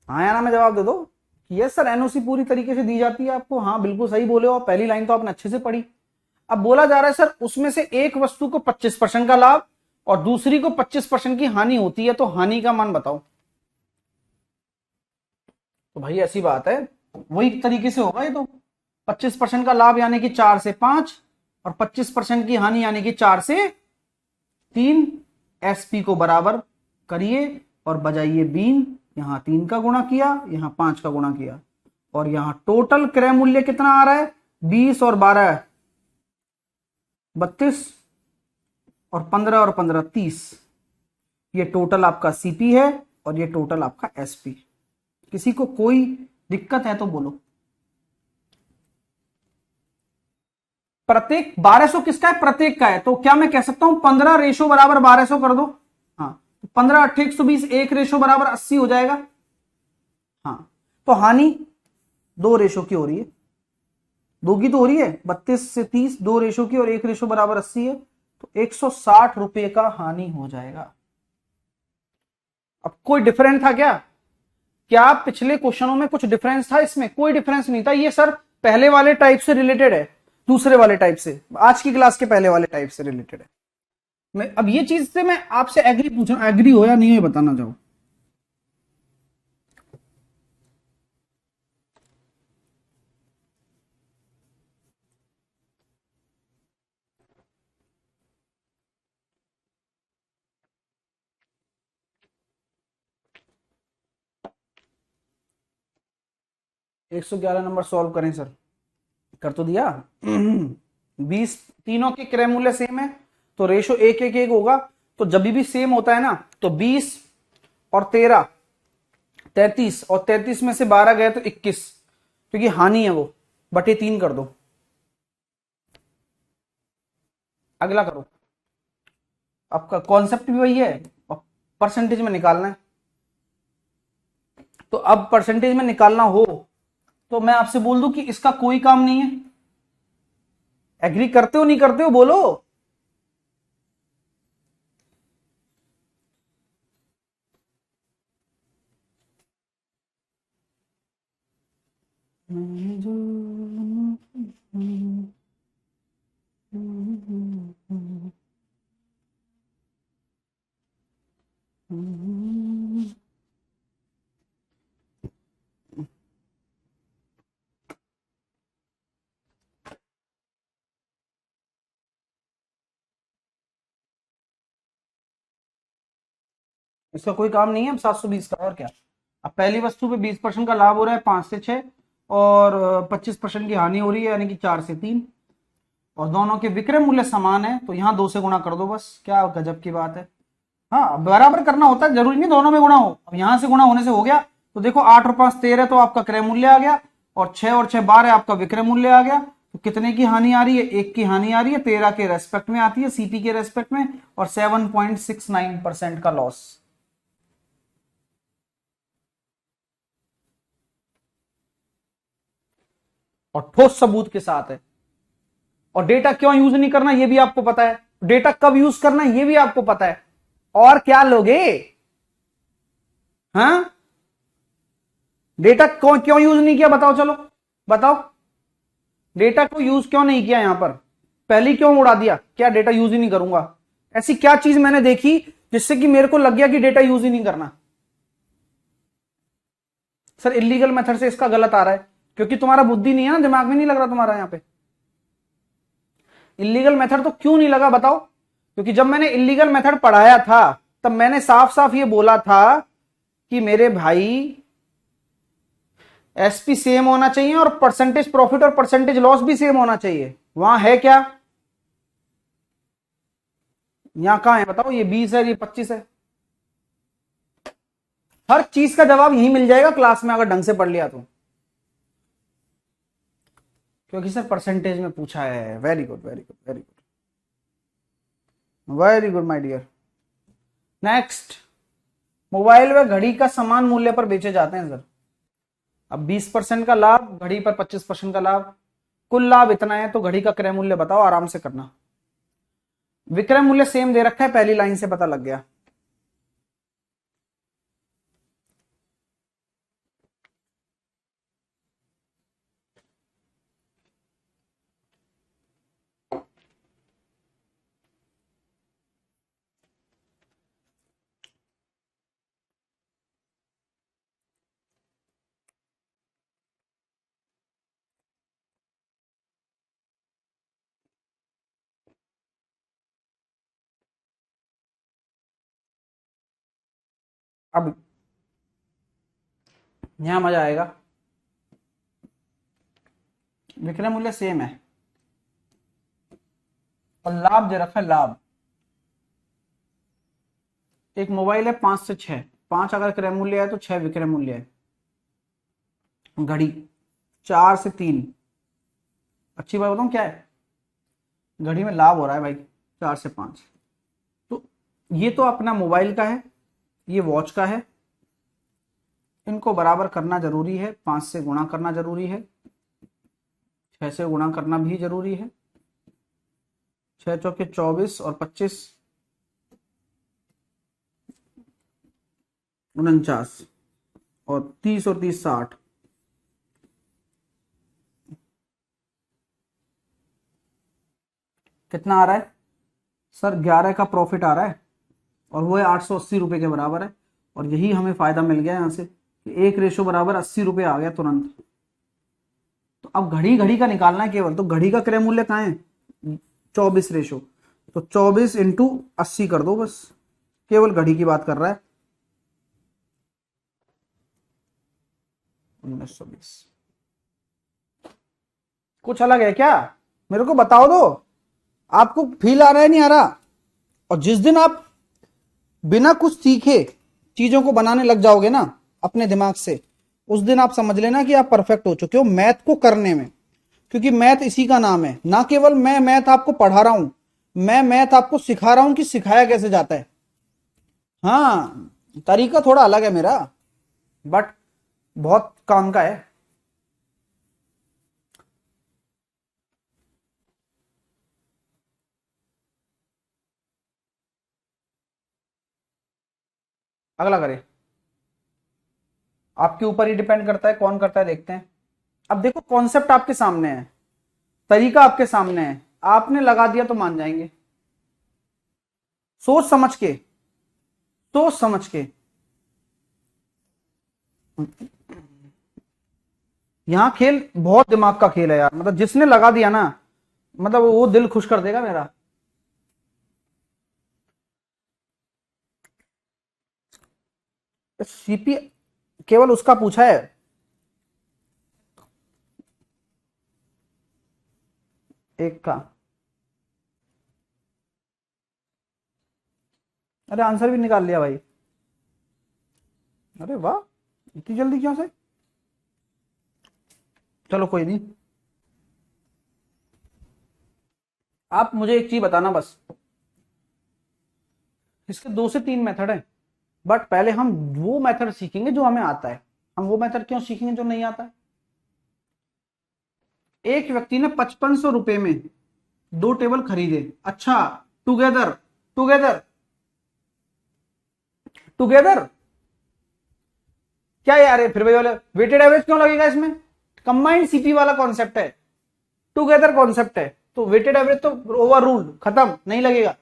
हाँ या ना में जवाब दे दो। यस सर, एनओसी पूरी तरीके से दी जाती है आपको। हाँ बिल्कुल सही बोले हो, पहली लाइन तो आपने अच्छे से पढ़ी। अब बोला जा रहा है सर उसमें से एक वस्तु को 25% का लाभ और दूसरी को 25% की हानि होती है, तो हानि का मान बताओ। तो भाई ऐसी बात है, वही तरीके से होगा ये तो। 25% का लाभ यानी कि 4 से 5 और 25% की हानि यानी कि 4 से 3। एसपी को बराबर करिए और बजाइए बीन। यहां 3 का गुणा किया, यहां 5 का गुणा किया, और यहां टोटल क्रय मूल्य कितना आ रहा है, 20 और 12 32 और 15 और 15 30। ये टोटल आपका सीपी है और ये टोटल आपका एसपी। किसी को कोई दिक्कत है तो बोलो। प्रत्येक 1200 किसका है, प्रत्येक का है, तो क्या मैं कह सकता हूं 15 रेशो बराबर 1200 कर दो। हाँ, 15 8 120, एक रेशो बराबर 80 हो जाएगा। हाँ, तो हानि 2 रेशो की हो रही है, 2 की तो हो रही है, 32 से 30, 2 रेशो की और 1 रेशो बराबर 80 है, तो 160 रुपए का हानि हो जाएगा। अब कोई डिफरेंस था क्या? क्या पिछले क्वेश्चनों में कुछ डिफरेंस था? इसमें कोई डिफरेंस नहीं था। ये सर पहले वाले टाइप से रिलेटेड है, दूसरे वाले टाइप से, आज की क्लास के पहले वाले टाइप से रिलेटेड है। मैं अब ये चीज से मैं आपसे एग्री पूछ रहा हूं, एग्री हो या नहीं है बताना चाहो। 111 नंबर सॉल्व करें सर, कर तो दिया। 20 तीनों के क्रय मूल्य सेम है तो रेशो 1 1 1 होगा। तो जब भी सेम होता है ना तो 20 और 13 33, और 33 में से 12 गए तो 21, क्योंकि हानि है वो, बटे 3 कर दो। अगला करो। आपका कॉन्सेप्ट भी वही है और परसेंटेज में निकालना है। तो अब परसेंटेज में निकालना हो तो मैं आपसे बोल दूं कि इसका कोई काम नहीं है। एग्री करते हो नहीं करते हो बोलो। इसका कोई काम नहीं है। अब 720 का, और क्या। अब पहली वस्तु पे 20% का लाभ हो रहा है, 5 से 6, और 25% की हानि हो रही है, यानी कि 4 से 3, और दोनों के विक्रय मूल्य समान है, तो यहां 2 से गुणा कर दो बस। क्या गजब की बात है। हाँ, बराबर करना होता है, जरूरी नहीं दोनों में गुणा हो। अब यहां से गुणा होने से हो गया, तो देखो 8 और 5 13, तो आपका क्रय मूल्य आ गया, और 6 और 6 12 आपका विक्रय मूल्य आ गया। तो कितने की हानि आ रही है? 1 की हानि आ रही है, 13 के रेस्पेक्ट में आती है, सीपी के रेस्पेक्ट में, और 7.69% का लॉस। और ठोस सबूत के साथ है। और डेटा क्यों यूज नहीं करना ये भी आपको पता है, डेटा कब यूज करना ये भी आपको पता है। और क्या लोगे? हाँ, डेटा क्यों क्यों यूज नहीं किया बताओ, चलो बताओ। डेटा को यूज क्यों नहीं किया यहां पर? पहले क्यों उड़ा दिया? क्या डेटा यूज ही नहीं करूंगा? ऐसी क्या चीज मैंने देखी जिससे कि मेरे को लग गया कि डेटा यूज ही नहीं करना? सर इलीगल मेथड से इसका गलत आ रहा है, क्योंकि तुम्हारा बुद्धि नहीं है ना, दिमाग में नहीं लग रहा तुम्हारा यहां पे। इलीगल मेथड तो क्यों नहीं लगा बताओ? क्योंकि जब मैंने इलीगल मेथड पढ़ाया था तब मैंने साफ साफ ये बोला था कि मेरे भाई एसपी सेम होना चाहिए और परसेंटेज प्रॉफिट और परसेंटेज लॉस भी सेम होना चाहिए। वहां है क्या? यहां कहां है बताओ? ये 20 है, ये 25 है। हर चीज का जवाब यही मिल जाएगा क्लास में, अगर ढंग से पढ़ लिया तो। क्योंकि सर परसेंटेज में पूछा है। Very good very good very good very good my dear. Next, mobile व घड़ी का समान मूल्य पर बेचे जाते हैं सर। अब 20% का लाभ, घड़ी पर 25% का लाभ, कुल लाभ इतना है, तो घड़ी का क्रय मूल्य बताओ, आराम से करना। विक्रय मूल्य सेम दे रखा है, पहली लाइन से पता लग गया। अब यहां मजा आएगा। विक्रय मूल्य सेम है और लाभ दे रखा है, लाभ। एक मोबाइल है 5 से 6, 5 अगर क्रय मूल्य है तो 6 विक्रय मूल्य है। घड़ी 4 से 3, अच्छी बात बताऊं क्या है? घड़ी में लाभ हो रहा है भाई 4 से 5। तो ये तो अपना मोबाइल का है, ये वॉच का है, इनको बराबर करना जरूरी है, 5 से गुणा करना जरूरी है, 6 से गुणा करना भी जरूरी है। 6 चौके 24 और 25 49, और 30 और 30 60। कितना आ रहा है सर? 11 का प्रॉफिट आ रहा है, और वो है 880 रुपए के बराबर है। और यही हमें फायदा मिल गया यहां से कि 1 बराबर 80 रुपए आ गया तुरंत। तो अब घड़ी घड़ी का निकालना है केवल, तो घड़ी का क्रय मूल्य कहाँ है? 24 तो 24 इंटू 80 कर दो बस, केवल घड़ी की बात कर रहा है। 1920। कुछ अलग है क्या? मेरे को बताओ दो, आपको फील आ रहा है नहीं आ रहा? और जिस दिन आप बिना कुछ सीखे चीजों को बनाने लग जाओगे ना, अपने दिमाग से, उस दिन आप समझ लेना कि आप परफेक्ट हो चुके हो मैथ को करने में। क्योंकि मैथ इसी का नाम है, ना केवल मैं मैथ आपको पढ़ा रहा हूं, मैं मैथ आपको सिखा रहा हूं कि सिखाया कैसे जाता है। हाँ, तरीका थोड़ा अलग है मेरा, बट बहुत काम का है। अगला करें, आपके ऊपर ही डिपेंड करता है कौन करता है, देखते हैं। अब देखो कॉन्सेप्ट आपके सामने है, तरीका आपके सामने है, आपने लगा दिया तो मान जाएंगे। सोच समझ के, सोच समझ के। यहां खेल बहुत दिमाग का खेल है यार, मतलब जिसने लगा दिया ना, मतलब वो दिल खुश कर देगा मेरा। सीपी केवल उसका पूछा है, एक का। अरे आंसर भी निकाल लिया भाई, अरे वाह, इतनी जल्दी क्यों से। चलो कोई नहीं, आप मुझे एक चीज बताना बस, इसके 2 से 3 मेथड हैं, बट पहले हम वो मेथड सीखेंगे जो हमें आता है। हम वो मेथड क्यों सीखेंगे जो नहीं आता है। एक व्यक्ति ने 5500 रुपए में 2 टेबल खरीदे। अच्छा, टुगेदर, टुगेदर, टुगेदर, क्या यार है फिर भाई वाले वेटेड एवरेज क्यों लगेगा इसमें। कंबाइंड सीपी वाला कॉन्सेप्ट है, टुगेदर कॉन्सेप्ट है, तो वेटेड एवरेज तो ओवर रूल, खत्म, नहीं लगेगा।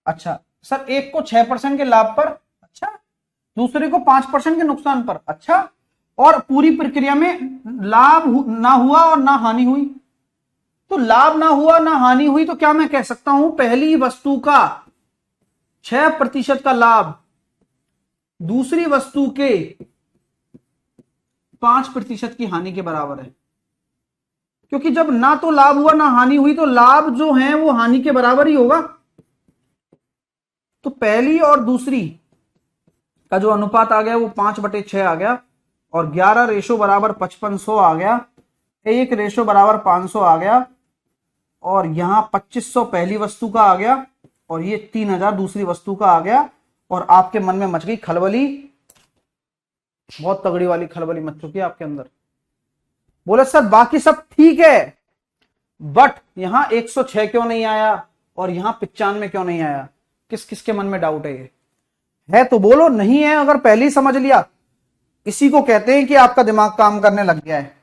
अच्छा सर, एक को 6% के लाभ पर, अच्छा, दूसरे को 5% के नुकसान पर, अच्छा, और पूरी प्रक्रिया में लाभ ना हुआ और ना हानि हुई। तो लाभ ना हुआ ना हानि हुई, तो क्या मैं कह सकता हूं पहली वस्तु का 6% का लाभ दूसरी वस्तु के 5% की हानि के बराबर है। क्योंकि जब ना तो लाभ हुआ ना हानि हुई, तो लाभ जो है वो हानि के बराबर ही होगा। तो पहली और दूसरी का जो अनुपात आ गया वो 5/6 आ गया, और 11 रेशो बराबर 5500 आ गया, 1 रेशो बराबर 500 आ गया, और यहां 2500 पहली वस्तु का आ गया, और ये 3000 दूसरी वस्तु का आ गया। और आपके मन में मच गई खलबली, बहुत तगड़ी वाली खलबली मच चुकी है आपके अंदर। बोले सर बाकी सब ठीक है, बट यहां 106 क्यों नहीं आया और यहां 95 क्यों नहीं आया। किस किस के मन में डाउट है ये, है तो बोलो, नहीं है अगर पहले ही समझ लिया, इसी को कहते हैं कि आपका दिमाग काम करने लग गया है।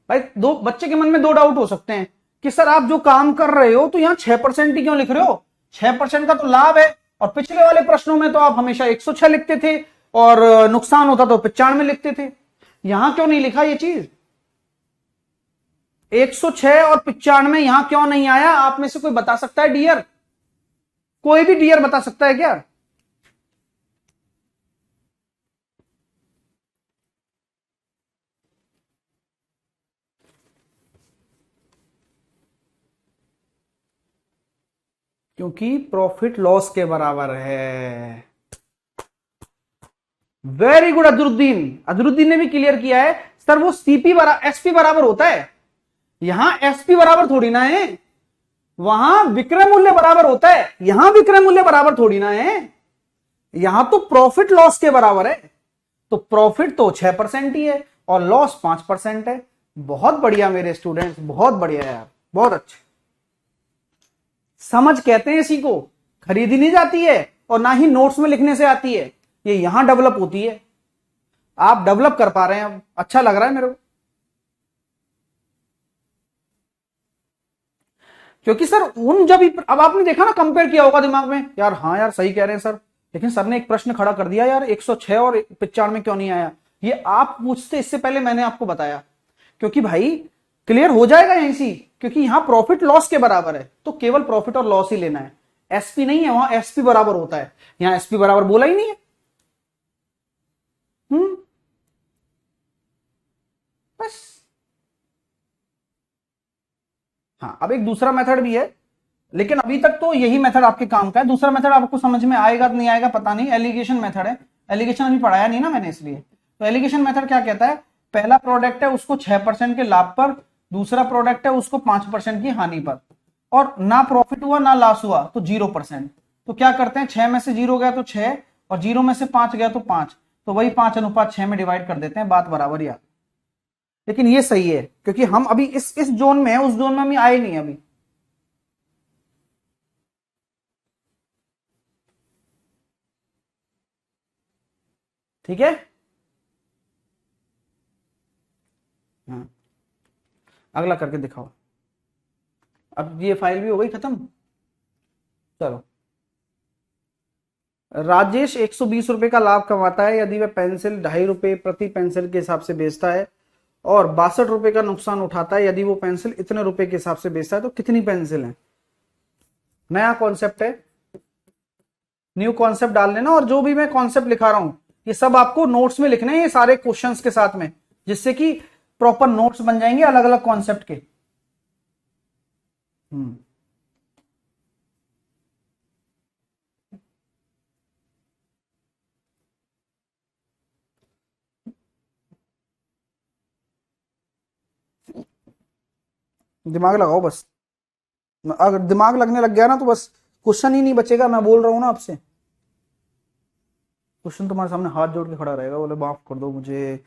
भाई दो बच्चे के मन में 2 डाउट हो सकते हैं कि सर आप जो काम कर रहे हो तो यहां 6% ही क्यों लिख रहे हो, 6% का तो लाभ है, और पिछले वाले प्रश्नों में तो आप हमेशा 106 लिखते थे, और नुकसान होता तो 95 लिखते थे, यहां क्यों नहीं लिखा ये चीज। 106 और 95 यहां क्यों नहीं आया, आप में से कोई बता सकता है डियर, कोई भी डियर बता सकता है क्या। क्योंकि प्रॉफिट लॉस के बराबर है। वेरी गुड अजरुद्दीन, अजरुद्दीन ने भी क्लियर किया है। सर वो सीपी बराबर एसपी बराबर होता है, यहां एसपी बराबर थोड़ी ना है, वहां विक्रय मूल्य बराबर होता है, यहां विक्रय मूल्य बराबर थोड़ी ना है, यहां तो प्रॉफिट लॉस के बराबर है। तो प्रॉफिट तो 6% ही है और लॉस 5% है। बहुत बढ़िया मेरे स्टूडेंट्स, बहुत बढ़िया यार, बहुत अच्छे। समझ कहते हैं इसी को, खरीदी नहीं जाती है और ना ही नोट्स में लिखने से आती है, ये यहां डेवलप होती है। आप डेवलप कर पा रहे हैं, अब अच्छा लग रहा है मेरे को। क्योंकि सर उन जब अब आपने देखा ना, कंपेयर किया होगा दिमाग में, यार हाँ यार सही कह रहे हैं सर, लेकिन सर ने एक प्रश्न खड़ा कर दिया यार, 106 और 95 क्यों नहीं आया। ये आप पूछते इससे पहले मैंने आपको बताया, क्योंकि भाई क्लियर हो जाएगा यहीं से, क्योंकि यहां प्रॉफिट लॉस के बराबर है, तो केवल प्रॉफिट और लॉस ही लेना है, एसपी नहीं है, वहां एसपी बराबर होता है, यहां एसपी बराबर बोला ही नहीं है। हम्म, बस। हाँ, अब एक दूसरा मेथड भी है, लेकिन अभी तक तो यही मेथड आपके काम का है। दूसरा मेथड आपको समझ में आएगा नहीं आएगा पता नहीं, एलिगेशन मेथड है। एलिगेशन अभी पढ़ाया नहीं ना मैंने इसलिए। तो एलिगेशन मेथड क्या कहता है, पहला प्रोडक्ट है उसको 6% के लाभ पर, दूसरा प्रोडक्ट है उसको 5% की हानि पर, और ना प्रॉफिट हुआ ना लॉस हुआ तो 0%। तो क्या करते हैं, 6 में से 0 गया तो 6, और 0 में से 5 गया तो 5, तो वही 5:6 में डिवाइड कर देते हैं, बात बराबर ही। लेकिन ये सही है क्योंकि हम अभी इस जोन में है, उस जोन में हम आए नहीं अभी। ठीक है, हाँ, अगला करके दिखाओ। अब ये फाइल भी हो गई खत्म। चलो, राजेश 120 रुपए का लाभ कमाता है यदि वह पेंसिल 2.5 रुपए प्रति पेंसिल के हिसाब से बेचता है, और 62 रुपए का नुकसान उठाता है यदि वो पेंसिल इतने रुपए के हिसाब से बेचता है। तो कितनी पेंसिल है? नया कॉन्सेप्ट है, न्यू कॉन्सेप्ट डाल लेना। और जो भी मैं कॉन्सेप्ट लिखा रहा हूं ये सब आपको नोट्स में लिखने हैं, ये सारे क्वेश्चंस के साथ में, जिससे कि प्रॉपर नोट्स बन जाएंगे अलग अलग कॉन्सेप्ट के। दिमाग लगाओ बस, अगर दिमाग लगने लग गया ना तो बस क्वेश्चन ही नहीं बचेगा। मैं बोल रहा हूं ना आपसे, क्वेश्चन तुम्हारे सामने हाथ जोड़ के खड़ा रहेगा, बोले माफ कर दो मुझे,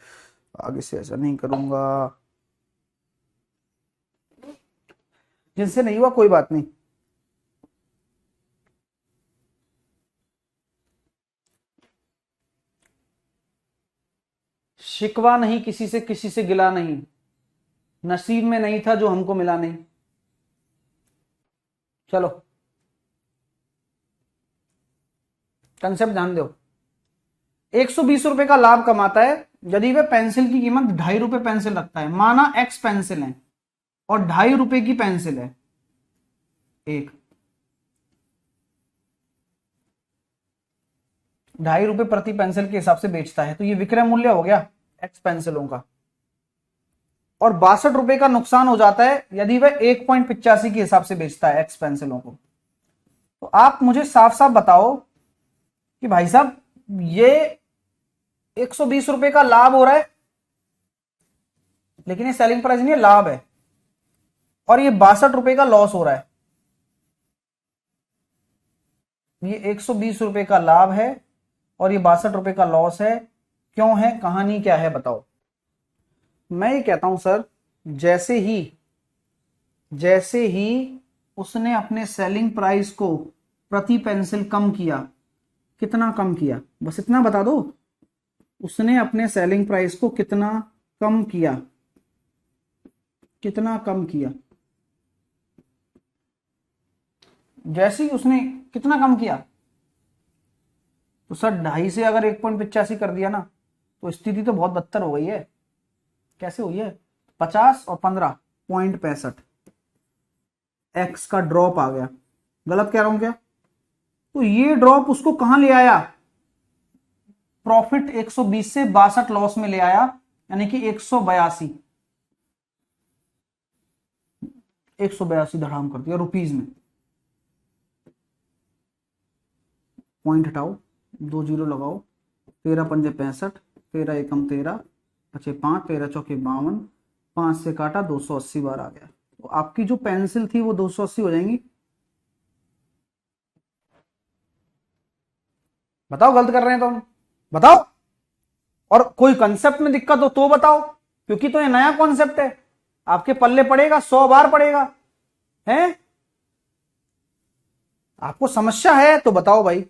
आगे से ऐसा नहीं करूंगा। जिनसे नहीं हुआ कोई बात नहीं। शिकवा नहीं किसी से, किसी से गिला नहीं, नसीब में नहीं था जो हमको मिला नहीं। चलो, कंसेप्ट ध्यान दो। 120 रुपए का लाभ कमाता है यदि वह पेंसिल की कीमत 2.5 रुपए पेंसिल रखता है। माना एक्स पेंसिल है और 2.5 रुपए की पेंसिल है एक, 2.5 रुपए प्रति पेंसिल के हिसाब से बेचता है। तो ये विक्रय मूल्य हो गया एक्स पेंसिलों का। और 62 रुपए का नुकसान हो जाता है यदि वह 1.85 के हिसाब से बेचता है एक्स पेंसिलों को। तो आप मुझे साफ साफ बताओ कि भाई साहब ये 120 रुपए का लाभ हो रहा है, लेकिन ये सेलिंग प्राइस नहीं है, लाभ है, और ये 62 रुपए का लॉस हो रहा है। ये 120 रुपए का लाभ है और ये 62 रुपए का लॉस है। क्यों है, कहानी क्या है, बताओ। मैं ये कहता हूं सर, जैसे ही उसने अपने सेलिंग प्राइस को प्रति पेंसिल कम किया, कितना कम किया, बस इतना बता दो, उसने अपने सेलिंग प्राइस को कितना कम किया, कितना कम किया। जैसे ही उसने कितना कम किया, तो सर 2.5 से अगर 1.85 कर दिया ना, तो स्थिति तो बहुत बदतर हो गई है। कैसे हुई है, 50 और 15.65 एक्स का ड्रॉप आ गया। गलत कह रहा हूं क्या? तो ये ड्रॉप उसको कहां ले आया, प्रॉफिट 120 से 62 लॉस में ले आया, यानी कि 182 धड़ाम कर दिया रुपीज में। पॉइंट हटाओ, 2 जीरो लगाओ, 13 पंजे 65, 13 एकम 13, अच्छे 5, 13 चौके 52, 5 से काटा 280 बार आ गया। तो आपकी जो पेंसिल थी वो 280 हो जाएंगी। बताओ, गलत कर रहे हैं तो हम, बताओ। और कोई कंसेप्ट में दिक्कत हो तो बताओ, क्योंकि तो ये नया कॉन्सेप्ट है, आपके पल्ले पड़ेगा, 100 बार पड़ेगा है। आपको समस्या है तो बताओ भाई।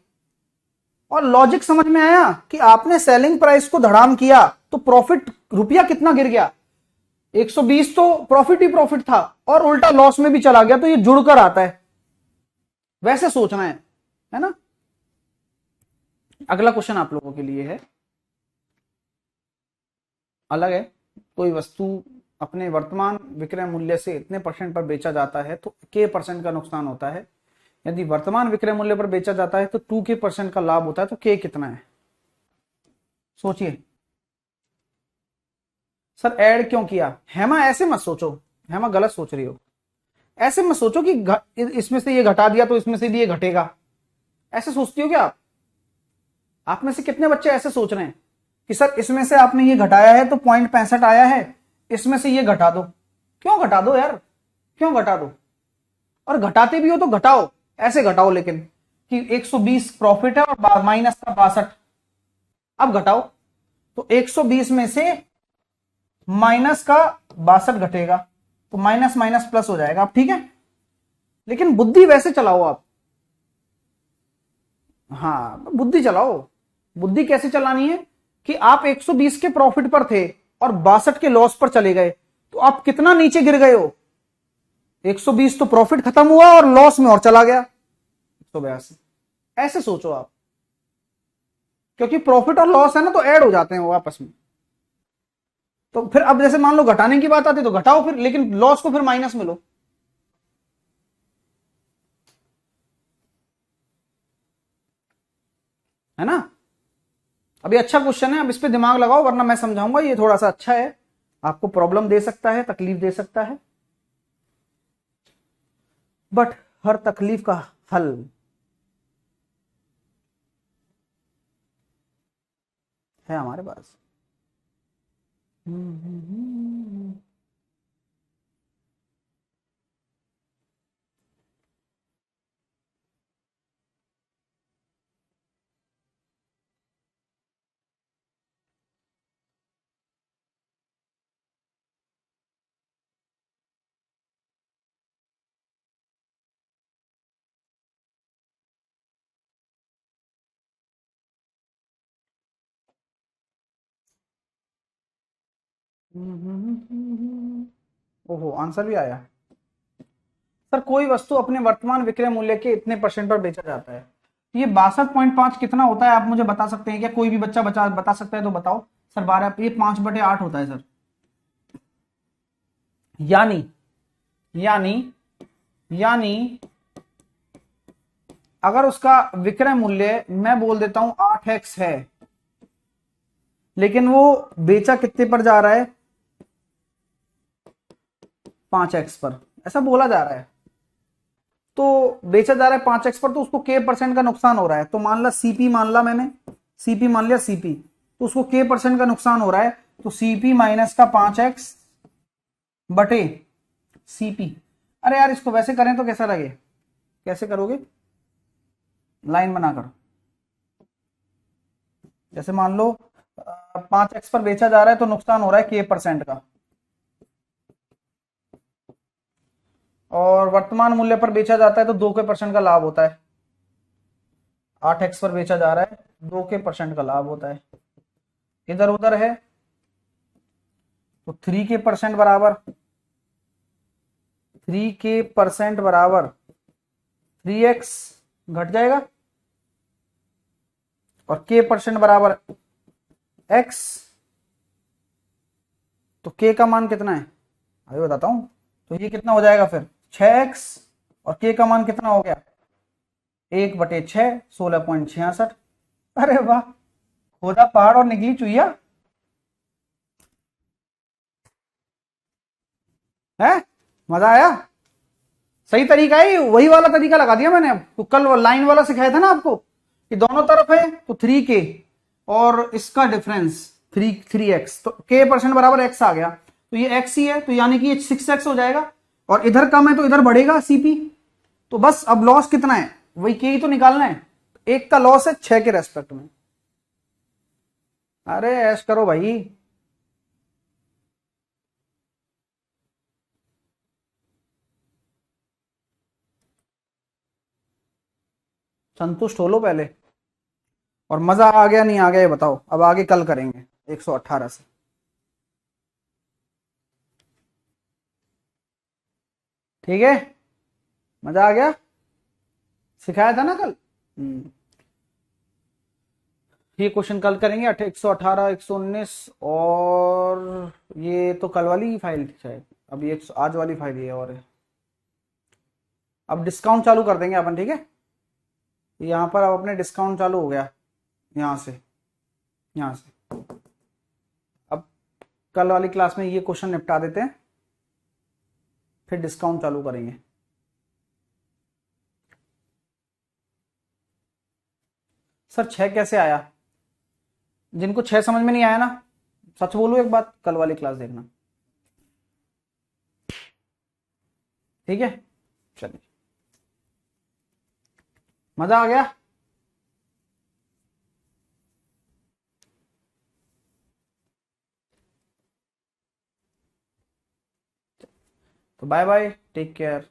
और लॉजिक समझ में आया कि आपने सेलिंग प्राइस को धड़ाम किया तो प्रॉफिट रुपया कितना गिर गया, 120 तो प्रॉफिट ही प्रॉफिट था, और उल्टा लॉस में भी चला गया। तो ये जुड़कर आता है, वैसे सोचना है ना। अगला क्वेश्चन आप लोगों के लिए है, अलग है। कोई वस्तु अपने वर्तमान विक्रय मूल्य से इतने परसेंट पर बेचा जाता है तो के परसेंट का नुकसान होता है। यदि वर्तमान विक्रय मूल्य पर बेचा जाता है तो 2 के परसेंट का लाभ होता है। तो के कितना है, सोचिए। सर ऐड क्यों किया, हेमा ऐसे मत सोचो, हेमा गलत सोच रही हो। ऐसे मत सोचो कि इसमें से ये घटा दिया तो इसमें से भी ये घटेगा, ऐसे सोचती हो क्या आप में से कितने बच्चे ऐसे सोच रहे हैं कि सर इसमें से आपने ये घटाया है तो 0.65 आया है, इसमें से ये घटा दो। क्यों घटा दो यार, क्यों घटा दो? और घटाते भी हो तो घटाओ, ऐसे घटाओ लेकिन कि 120 प्रॉफिट है और माइनस का 62, अब घटाओ तो 120 में से माइनस का 62 घटेगा तो माइनस माइनस प्लस हो जाएगा। अब ठीक है, लेकिन बुद्धि वैसे चलाओ आप। हाँ बुद्धि चलाओ। बुद्धि कैसे चलानी है कि आप 120 के प्रॉफिट पर थे और 62 के लॉस पर चले गए, तो आप कितना नीचे गिर गए हो? 120 तो प्रॉफिट खत्म हुआ और लॉस में और चला गया 182। ऐसे सोचो आप, क्योंकि प्रॉफिट और लॉस है ना तो ऐड हो जाते हैं वो आपस में। तो फिर अब जैसे मान लो घटाने की बात आती तो घटाओ फिर, लेकिन लॉस को फिर माइनस में लो। है ना? अभी अच्छा क्वेश्चन है, अब इस पे दिमाग लगाओ वरना मैं समझाऊंगा, ये थोड़ा सा अच्छा है, आपको प्रॉब्लम दे सकता है, तकलीफ दे सकता है, बट हर तकलीफ का हल है हमारे पास। ओहो, आंसर भी आया। सर कोई वस्तु अपने वर्तमान विक्रय मूल्य के इतने परसेंट पर बेचा जाता है, ये 62.5 कितना होता है आप मुझे बता सकते हैं क्या? कोई भी बच्चा बता सकता है तो बताओ। सर 12, ये 5/8 होता है सर। यानी यानी यानी अगर उसका विक्रय मूल्य मैं बोल देता हूं 8x है, लेकिन वो बेचा कितने पर जा रहा है? 5x पर, ऐसा बोला जा रहा है। तो बेचा जा रहा है 5x पर, तो उसको k परसेंट का नुकसान हो रहा है। तो मान ला सीपी, मान ला मैंने सीपी मान लिया सीपी, तो उसको k परसेंट का नुकसान हो रहा है, तो सीपी माइनस का 5x बटे सीपी। अरे यार इसको वैसे करें तो कैसा लगे? कैसे करोगे? लाइन बनाकर, जैसे मान लो 5x पर बेचा जा रहा है तो नुकसान हो रहा है k परसेंट का, और वर्तमान मूल्य पर बेचा जाता है तो 2% का लाभ होता है। 8x पर बेचा जा रहा है, 2% का लाभ होता है। इधर उधर है तो 3% बराबर 3% बराबर 3x घट जाएगा, और k% बराबर x, तो k का मान कितना है अभी बताता हूं। तो ये कितना हो जाएगा फिर 6x, और k का मान कितना हो गया 1/6, 16.66। अरे वाह, खोदा पहाड़ और निकली चुईया है। मजा आया? सही तरीका है, वही वाला तरीका लगा दिया मैंने। तो कल लाइन वाला सिखाया था ना आपको कि दोनों तरफ है तो 3k और इसका डिफरेंस 3x, तो k% बराबर x आ गया, तो ये x ही है, तो यानी कि ये 6x हो जाएगा, और इधर कम है तो इधर बढ़ेगा सीपी। तो बस अब लॉस कितना है वही k ही तो निकालना है। एक का लॉस है 6 के रेस्पेक्ट में। अरे ऐश करो भाई। संतुष्ट हो लो पहले, और मजा आ गया नहीं आ गया ये बताओ। अब आगे कल करेंगे 118 से। ठीक है, मजा आ गया? सिखाया था ना कल। ये क्वेश्चन कल करेंगे 118, 119, और ये तो कल वाली फाइल थी शायद, अब ये आज वाली फाइल ये और है। अब डिस्काउंट चालू कर देंगे अपन, ठीक है? यहाँ पर अब अपने डिस्काउंट चालू हो गया, यहाँ से यहाँ से। अब कल वाली क्लास में ये क्वेश्चन निपटा देते हैं, फिर डिस्काउंट चालू करेंगे। सर 6 कैसे आया? जिनको 6 समझ में नहीं आया ना, सच बोलो एक बात, कल वाली क्लास देखना, ठीक है? चलिए, मजा आ गया? तो बाय बाय, टेक केयर।